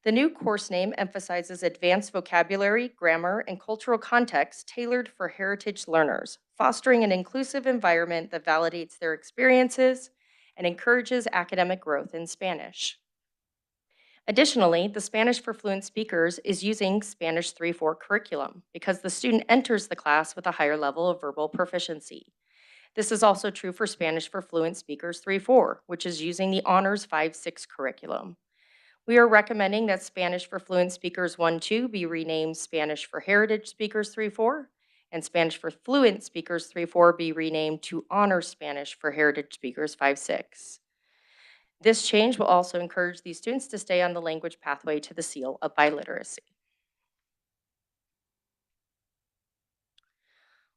[SPEAKER 14] The new course name emphasizes advanced vocabulary, grammar, and cultural context tailored for heritage learners, fostering an inclusive environment that validates their experiences and encourages academic growth in Spanish. Additionally, the Spanish for Fluent Speakers is using Spanish 3-4 curriculum because the student enters the class with a higher level of verbal proficiency. This is also true for Spanish for Fluent Speakers 3-4, which is using the Honors 5-6 curriculum. We are recommending that Spanish for Fluent Speakers 1-2 be renamed Spanish for Heritage Speakers 3-4, and Spanish for Fluent Speakers 3-4 be renamed to Honor Spanish for Heritage Speakers 5-6. This change will also encourage these students to stay on the language pathway to the seal of biliteracy.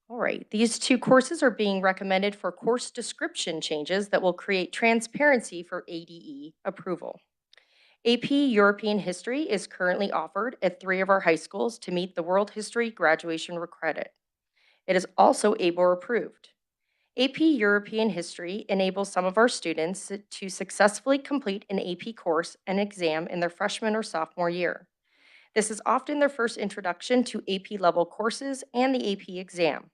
[SPEAKER 14] All right, these two courses are being recommended for course description changes that will create transparency for ADE approval. AP European History is currently offered at 3 of our high schools to meet the World History graduation credit. It is also ABOR approved. AP European History enables some of our students to successfully complete an AP course and exam in their freshman or sophomore year. This is often their first introduction to AP level courses and the AP exam.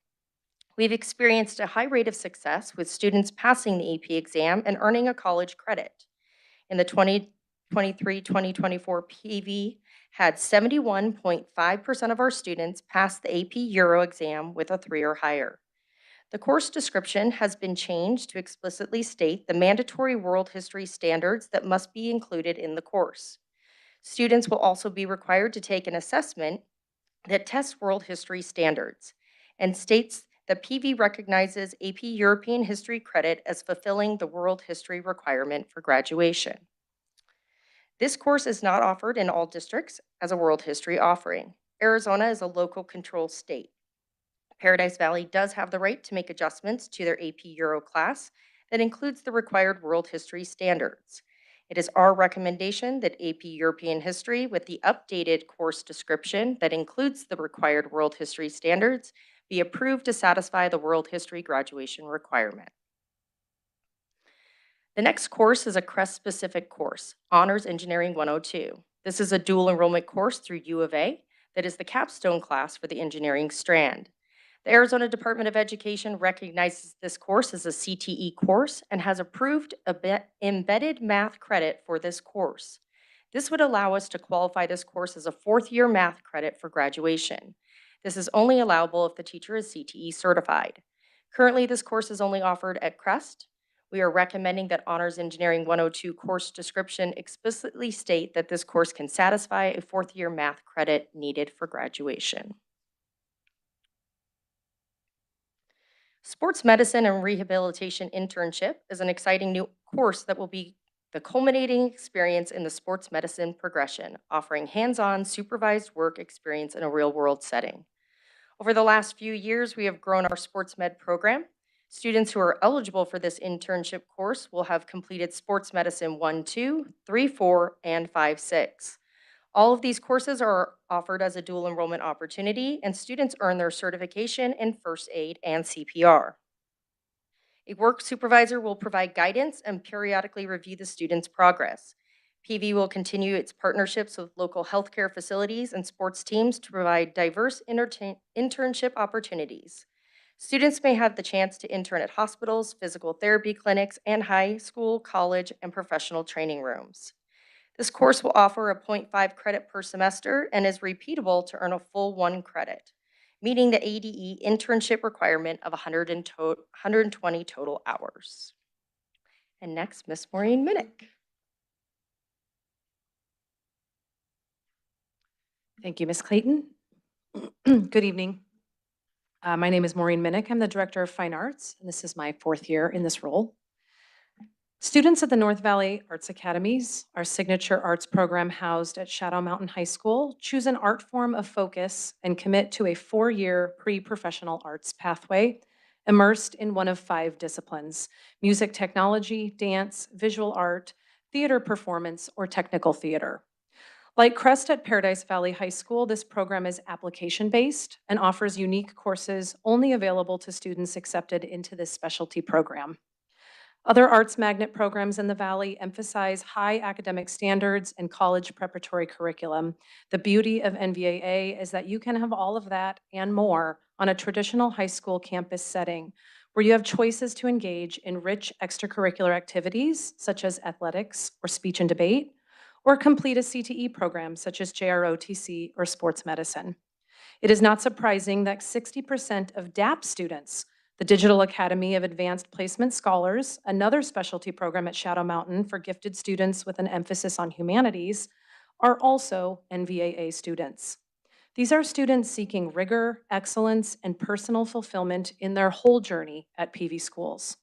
[SPEAKER 14] We've experienced a high rate of success with students passing the AP exam and earning a college credit. In the 2023-2024 PV, had 71.5% of our students pass the AP Euro exam with a 3 or higher. The course description has been changed to explicitly state the mandatory world history standards that must be included in the course. Students will also be required to take an assessment that tests world history standards and states that PV recognizes AP European History credit as fulfilling the world history requirement for graduation. This course is not offered in all districts as a world history offering. Arizona is a local control state. Paradise Valley does have the right to make adjustments to their AP Euro class that includes the required world history standards. It is our recommendation that AP European History with the updated course description that includes the required world history standards be approved to satisfy the world history graduation requirement. The next course is a CREST-specific course, Honors Engineering 102. This is a dual enrollment course through U of A that is the capstone class for the engineering strand. The Arizona Department of Education recognizes this course as a CTE course and has approved embedded math credit for this course. This would allow us to qualify this course as a 4th-year math credit for graduation. This is only allowable if the teacher is CTE certified. Currently, this course is only offered at Crest. We are recommending that Honors Engineering 102 course description explicitly state that this course can satisfy a fourth-year math credit needed for graduation. Sports Medicine and Rehabilitation Internship is an exciting new course that will be the culminating experience in the sports medicine progression, offering hands-on supervised work experience in a real-world setting. Over the last few years, we have grown our sports med program. Students who are eligible for this internship course will have completed Sports Medicine 1, 2, 3, 4, and 5, 6. All of these courses are offered as a dual enrollment opportunity, and students earn their certification in first aid and CPR. A work supervisor will provide guidance and periodically review the student's progress. PV will continue its partnerships with local healthcare facilities and sports teams to provide diverse internship opportunities. Students may have the chance to intern at hospitals, physical therapy clinics, and high school, college, and professional training rooms. This course will offer a 0.5 credit per semester and is repeatable to earn a full 1 credit, meeting the ADE internship requirement of 120 total hours. And next, Ms. Maureen Minnick.
[SPEAKER 15] Thank you, Ms. Clayton. Good evening. My name is Maureen Minnick. I'm the Director of Fine Arts, and this is my 4th year in this role. Students at the North Valley Arts Academies, our signature arts program housed at Shadow Mountain High School, choose an art form of focus and commit to a 4-year pre-professional arts pathway immersed in one of 5 disciplines: music technology, dance, visual art, theater performance, or technical theater. Like Crest at Paradise Valley High School, this program is application-based and offers unique courses only available to students accepted into this specialty program. Other arts magnet programs in the Valley emphasize high academic standards and college preparatory curriculum. The beauty of NVAA is that you can have all of that and more on a traditional high school campus setting, where you have choices to engage in rich extracurricular activities such as athletics or speech and debate, or complete a CTE program such as JROTC or sports medicine. It is not surprising that 60% of DAP students, the Digital Academy of Advanced Placement Scholars, another specialty program at Shadow Mountain for gifted students with an emphasis on humanities, are also NVAA students. These are students seeking rigor, excellence, and personal fulfillment in their whole journey at PV schools.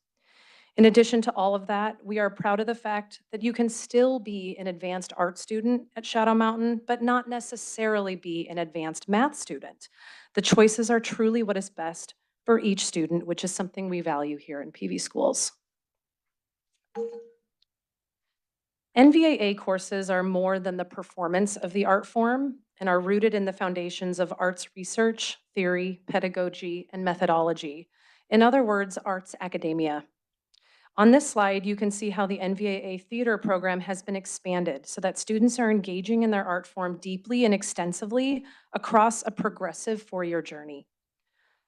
[SPEAKER 15] In addition to all of that, we are proud of the fact that you can still be an advanced art student at Shadow Mountain, but not necessarily be an advanced math student. The choices are truly what is best for each student, which is something we value here in PV schools. NVAA courses are more than the performance of the art form and are rooted in the foundations of arts research, theory, pedagogy, and methodology. In other words, arts academia. On this slide, you can see how the NVAA theater program has been expanded so that students are engaging in their art form deeply and extensively across a progressive 4-year journey.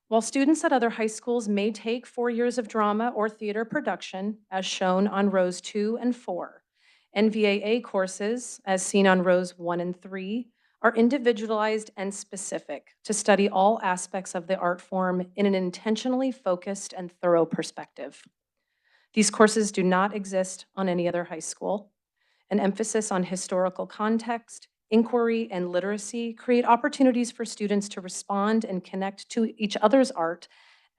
[SPEAKER 15] While students at other high schools may take 4 years of drama or theater production, as shown on rows 2 and 4, NVAA courses, as seen on rows 1 and 3, are individualized and specific to study all aspects of the art form in an intentionally focused and thorough perspective. These courses do not exist on any other high school. An emphasis on historical context, inquiry, and literacy create opportunities for students to respond and connect to each other's art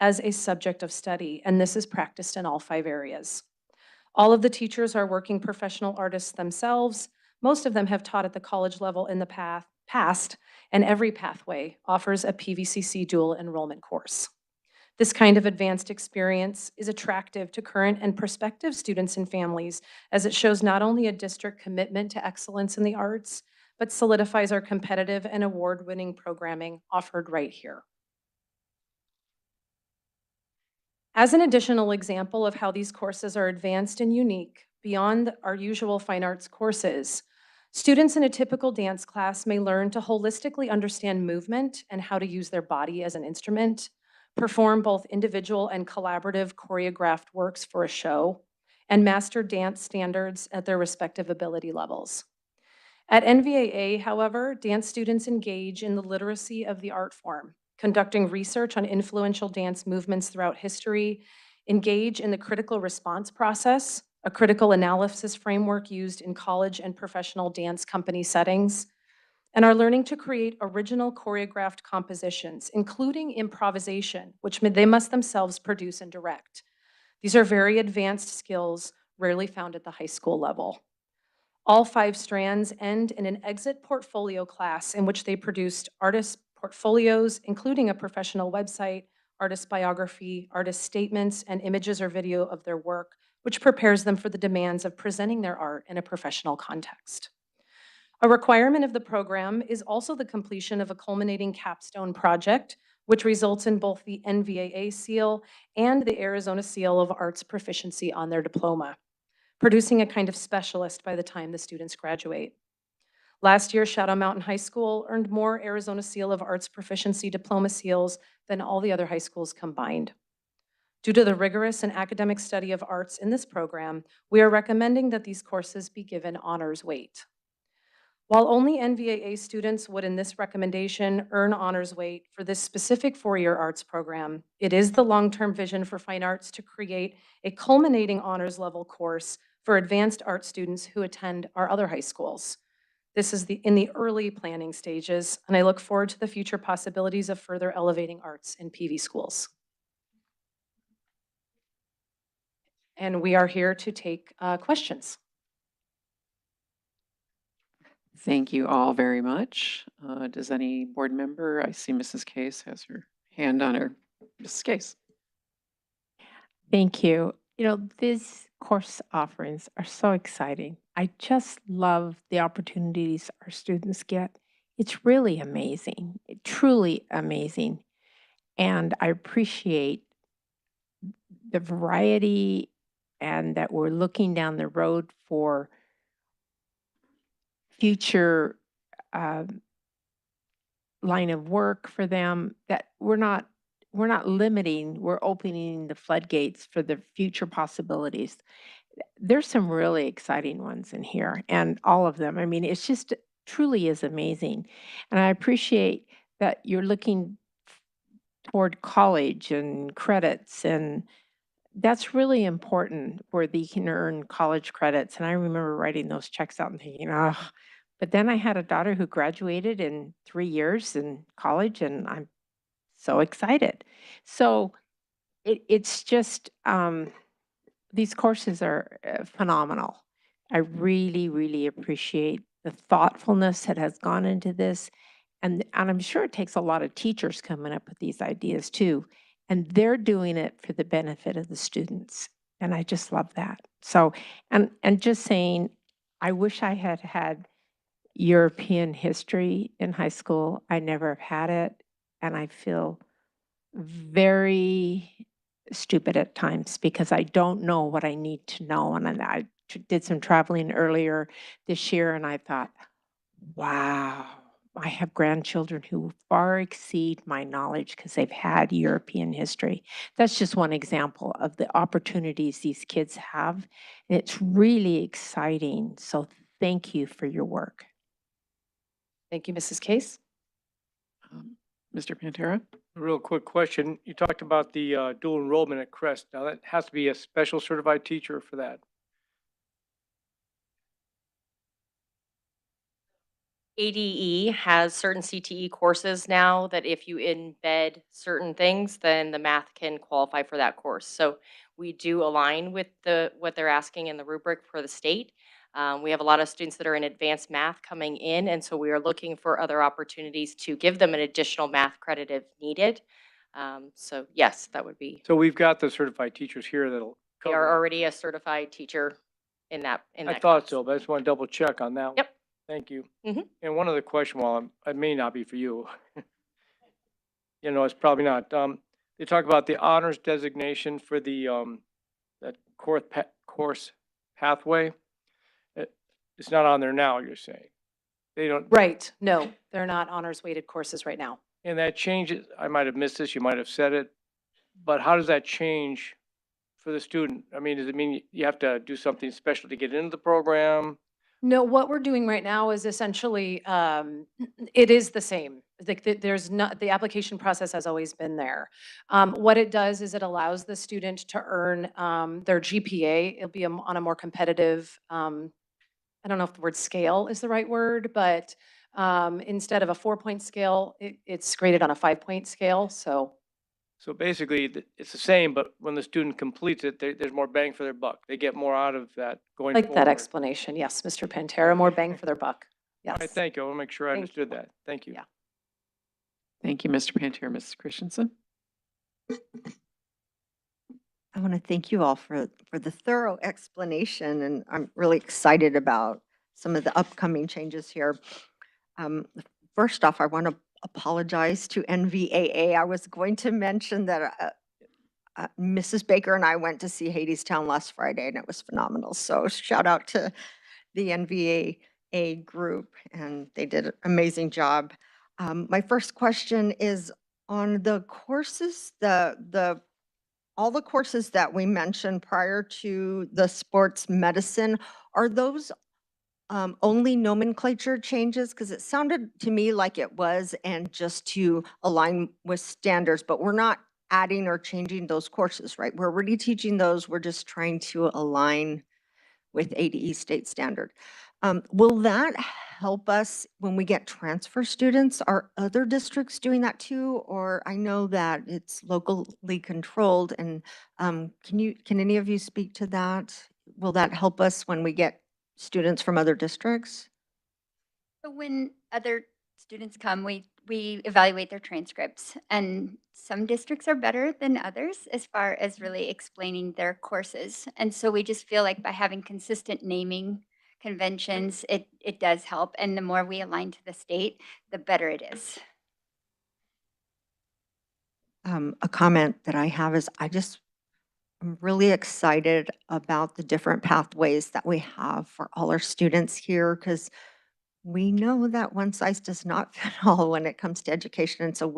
[SPEAKER 15] as a subject of study, and this is practiced in all 5 areas. All of the teachers are working professional artists themselves. Most of them have taught at the college level in the past, and every pathway offers a PVCC dual enrollment course. This kind of advanced experience is attractive to current and prospective students and families, as it shows not only a district commitment to excellence in the arts, but solidifies our competitive and award-winning programming offered right here. As an additional example of how these courses are advanced and unique beyond our usual fine arts courses, students in a typical dance class may learn to holistically understand movement and how to use their body as an instrument, perform both individual and collaborative choreographed works for a show, and master dance standards at their respective ability levels. At NVAA, however, dance students engage in the literacy of the art form, conducting research on influential dance movements throughout history, engage in the critical response process, a critical analysis framework used in college and professional dance company settings, and are learning to create original choreographed compositions, including improvisation, which they must themselves produce and direct. These are very advanced skills rarely found at the high school level. All 5 strands end in an exit portfolio class in which they produced artist portfolios, including a professional website, artist biography, artist statements, and images or video of their work, which prepares them for the demands of presenting their art in a professional context. A requirement of the program is also the completion of a culminating capstone project, which results in both the NVAA seal and the Arizona Seal of Arts Proficiency on their diploma, producing a kind of specialist by the time the students graduate. Last year, Shadow Mountain High School earned more Arizona Seal of Arts Proficiency diploma seals than all the other high schools combined. Due to the rigorous and academic study of arts in this program, we are recommending that these courses be given honors weight. While only NVAA students would in this recommendation earn honors weight for this specific 4-year arts program, it is the long-term vision for fine arts to create a culminating honors level course for advanced art students who attend our other high schools. This is in the early planning stages, and I look forward to the future possibilities of further elevating arts in PV schools. And we are here to take questions.
[SPEAKER 2] Thank you all very much. Does any board member, I see Mrs. Case has her hand on her. Mrs. Case.
[SPEAKER 4] Thank you. You know, these course offerings are so exciting. I just love the opportunities our students get. It's really amazing, truly amazing. And I appreciate the variety and that we're looking down the road for future line of work for them, that we're not limiting, we're opening the floodgates for the future possibilities. There's some really exciting ones in here, and all of them. I mean, it's just truly is amazing. And I appreciate that you're looking toward college and credits, and that's really important where they can earn college credits. And I remember writing those checks out and thinking, oh, but then I had a daughter who graduated in 3 years in college, and I'm so excited. So it's just, these courses are phenomenal. I really, really appreciate the thoughtfulness that has gone into this. And I'm sure it takes a lot of teachers coming up with these ideas too. And they're doing it for the benefit of the students. And I just love that. So, and just saying, I wish I had had European history in high school. I never have had it. And I feel very stupid at times because I don't know what I need to know. And I did some traveling earlier this year and I thought, wow, I have grandchildren who far exceed my knowledge because they've had European history. That's just one example of the opportunities these kids have. And it's really exciting. So thank you for your work.
[SPEAKER 15] Thank you, Mrs. Case.
[SPEAKER 2] Mr. Pantera?
[SPEAKER 5] A real quick question. You talked about the dual enrollment at Crest. Now that has to be a special certified teacher for that.
[SPEAKER 14] ADE has certain CTE courses now that if you embed certain things, then the math can qualify for that course. So we do align with what they're asking in the rubric for the state. We have a lot of students that are in advanced math coming in, and so we are looking for other opportunities to give them an additional math credit if needed. So yes, that would be.
[SPEAKER 5] So we've got the certified teachers here that'll
[SPEAKER 14] They
[SPEAKER 5] cover
[SPEAKER 14] are
[SPEAKER 5] that.
[SPEAKER 14] already a certified teacher in that.
[SPEAKER 5] I thought
[SPEAKER 14] class.
[SPEAKER 5] so, but I just want to double check on that one.
[SPEAKER 14] Yep.
[SPEAKER 5] Thank you.
[SPEAKER 14] Mhm.
[SPEAKER 5] And one other question, while I may not be for you. You know, it's probably not. They talk about the honors designation for the that course pathway. It's not on there now, you're saying. They don't.
[SPEAKER 15] Right, no, they're not honors weighted courses right now.
[SPEAKER 5] And that changes, I might have missed this, you might have said it, but how does that change for the student? I mean, does it mean you have to do something special to get into the program?
[SPEAKER 15] No, what we're doing right now is essentially, it is the same. Like, there's not, the application process has always been there. What it does is it allows the student to earn their GPA. It'll be on a more competitive, I don't know if the word scale is the right word, but instead of a 4-point scale, it's graded on a 5-point scale.
[SPEAKER 5] So basically, it's the same, but when the student completes it, there's more bang for their buck. They get more out of that going
[SPEAKER 15] Like that
[SPEAKER 5] forward.
[SPEAKER 15] explanation. Yes, Mr. Pantera, more bang for their buck.
[SPEAKER 5] All right,
[SPEAKER 15] Yes.
[SPEAKER 5] thank you. I want to make sure I
[SPEAKER 15] Thank
[SPEAKER 5] understood that. Thank you.
[SPEAKER 15] Yeah.
[SPEAKER 2] Thank you, Mr. Pantera. Mrs. Christensen?
[SPEAKER 3] I want to thank you all for the thorough explanation, and I'm really excited about some of the upcoming changes here. First off, I want to apologize to NVAA. I was going to mention that Mrs. Baker and I went to see Hadestown last Friday, and it was phenomenal. So shout out to the NVAA group, and they did an amazing job. My first question is on the courses, all the courses that we mentioned prior to the sports medicine, are those only nomenclature changes? Because it sounded to me like it was, and just to align with standards, but we're not adding or changing those courses, right? We're already teaching those. We're just trying to align with ADE state standard. Will that help us when we get transfer students? Are other districts doing that too? Or I know that it's locally controlled, and can any of you speak to that? Will that help us when we get students from other districts?
[SPEAKER 13] So when other students come, we evaluate their transcripts, and some districts are better than others as far as really explaining their courses. And so we just feel like by having consistent naming conventions, it does help. And the more we align to the state, the better it is.
[SPEAKER 3] A comment that I have is I'm really excited about the different pathways that we have for all our students here, because we know that one size does not fit all when it comes to education. And so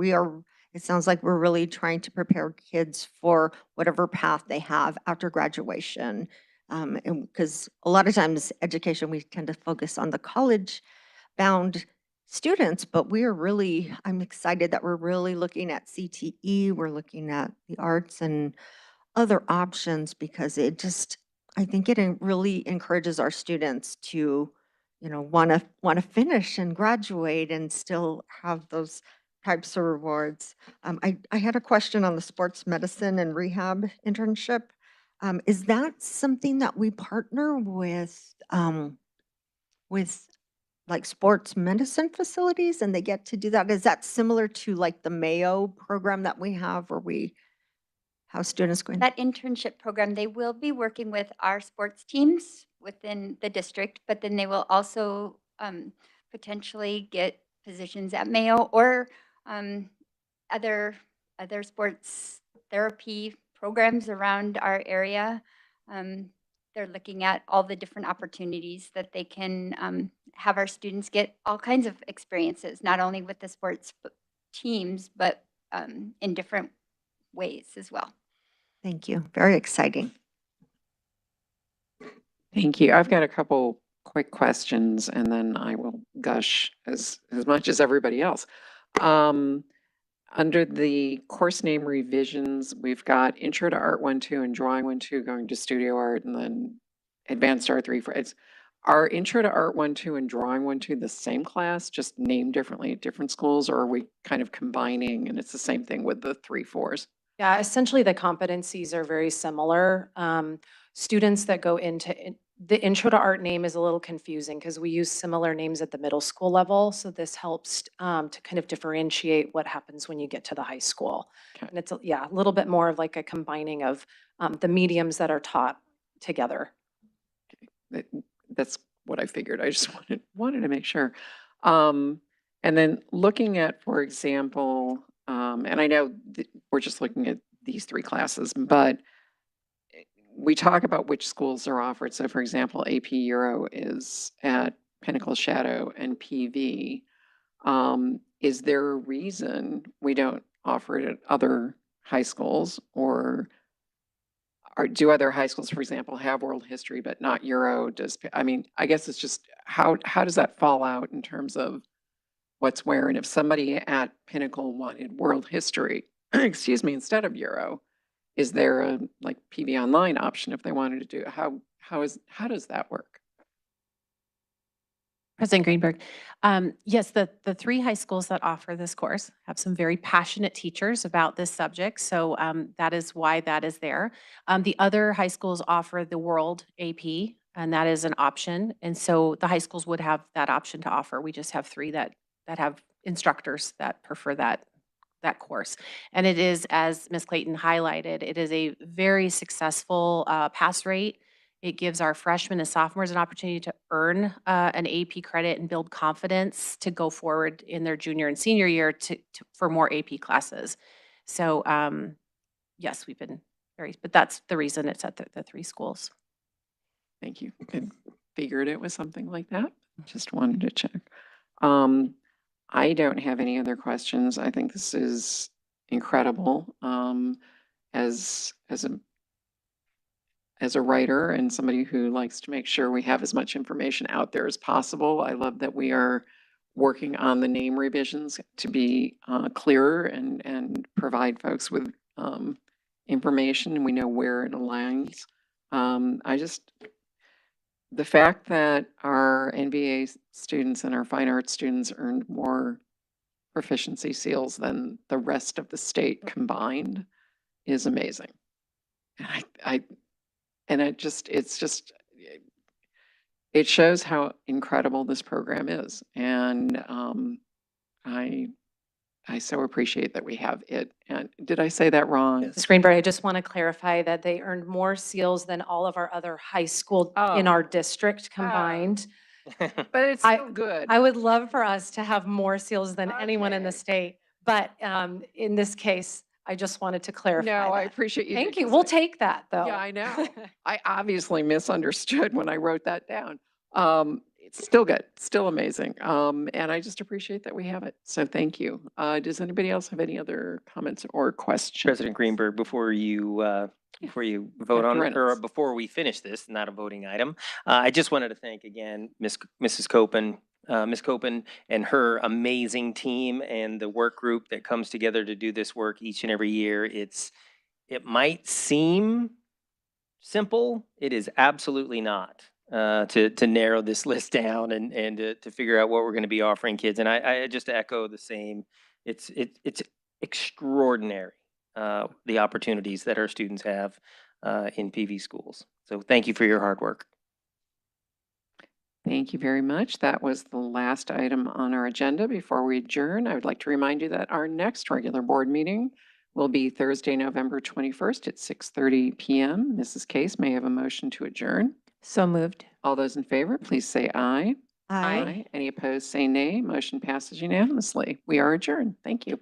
[SPEAKER 3] it sounds like we're really trying to prepare kids for whatever path they have after graduation. And because a lot of times education, we tend to focus on the college-bound students, but I'm excited that we're really looking at CTE, we're looking at the arts and other options, because I think it really encourages our students to, want to finish and graduate and still have those types of rewards. I had a question on the sports medicine and rehab internship. Is that something that we partner with like sports medicine facilities, and they get to do that? Is that similar to like the Mayo program that we have, where we have students going?
[SPEAKER 13] That internship program, they will be working with our sports teams within the district, but then they will also potentially get positions at Mayo or other sports therapy programs around our area. They're looking at all the different opportunities that they can have our students get all kinds of experiences, not only with the sports teams, but in different ways as well.
[SPEAKER 3] Thank you. Very exciting.
[SPEAKER 2] Thank you. I've got a couple quick questions, and then I will gush as much as everybody else. Under the course name revisions, we've got Intro to Art 1-2 and Drawing 1-2 going to Studio Art, and then Advanced Art 3-4. Are Intro to Art 1-2 and Drawing 1-2 the same class, just named differently at different schools, or are we kind of combining and it's the same thing with the 3-4s?
[SPEAKER 15] Yeah, essentially the competencies are very similar. Students that go into the Intro to Art name is a little confusing because we use similar names at the middle school level. So this helps to kind of differentiate what happens when you get to the high school.
[SPEAKER 2] Okay.
[SPEAKER 15] And it's a little bit more of like a combining of the mediums that are taught together.
[SPEAKER 2] That's what I figured. I just wanted to make sure. And then looking at, for example, and I know we're just looking at these 3 classes, but we talk about which schools are offered. So for example, AP Euro is at Pinnacle Shadow and PV. Is there a reason we don't offer it at other high schools, or do other high schools, for example, have world history but not Euro? I guess it's just, how does that fall out in terms of what's where? And if somebody at Pinnacle wanted world history, excuse me, instead of Euro, is there a like PV Online option if they wanted to do, how does that work?
[SPEAKER 12] President Greenberg, yes, the three high schools that offer this course have some very passionate teachers about this subject, so that is why that is there. The other high schools offer the World AP, and that is an option, and so the high schools would have that option to offer. We just have three that have instructors that prefer that course. And it is, as Ms. Clayton highlighted, it is a very successful pass rate. It gives our freshmen and sophomores an opportunity to earn an AP credit and build confidence to go forward in their junior and senior year for more AP classes. So yes, we've been but that's the reason it's at the three schools.
[SPEAKER 2] Thank you. I figured it was something like that. Just wanted to check. I don't have any other questions. I think this is incredible. As a writer and somebody who likes to make sure we have as much information out there as possible, I love that we are working on the name revisions to be clearer and provide folks with information, and we know where it aligns. The fact that our NBA students and our fine arts students earned more proficiency seals than the rest of the state combined is amazing. And it shows how incredible this program is. And I so appreciate that we have it. And did I say that wrong?
[SPEAKER 15] Ms. Greenberg, I just want to clarify that they earned more seals than all of our other high school in our district combined.
[SPEAKER 2] But it's still good.
[SPEAKER 15] I would love for us to have more seals than anyone in the state, but in this case, I just wanted to clarify
[SPEAKER 2] No, I
[SPEAKER 15] that.
[SPEAKER 2] appreciate you.
[SPEAKER 15] Thank you.
[SPEAKER 2] because
[SPEAKER 15] We'll take that, though.
[SPEAKER 2] Yeah, I know. I obviously misunderstood when I wrote that down. It's still good, still amazing. And I just appreciate that we have it. So thank you. Does anybody else have any other comments or questions?
[SPEAKER 1] President Greenberg, before you vote
[SPEAKER 2] Dr.
[SPEAKER 1] on, or
[SPEAKER 2] Reynolds.
[SPEAKER 1] before we finish this, not a voting item, I just wanted to thank again Mrs. Copen, Ms. Copen and her amazing team and the work group that comes together to do this work each and every year. It might seem simple. It is absolutely not. To narrow this list down and to figure out what we're going to be offering kids. And I just echo the same. It's extraordinary, the opportunities that our students have in PV schools. So thank you for your hard work.
[SPEAKER 2] Thank you very much. That was the last item on our agenda. Before we adjourn, I would like to remind you that our next regular board meeting will be Thursday, November 21st at 6:30 p.m. Mrs. Case, may I have a motion to adjourn?
[SPEAKER 4] So moved.
[SPEAKER 2] All those in favor, please say aye.
[SPEAKER 3] Aye.
[SPEAKER 2] Any opposed, say nay. Motion passes unanimously. We are adjourned. Thank you.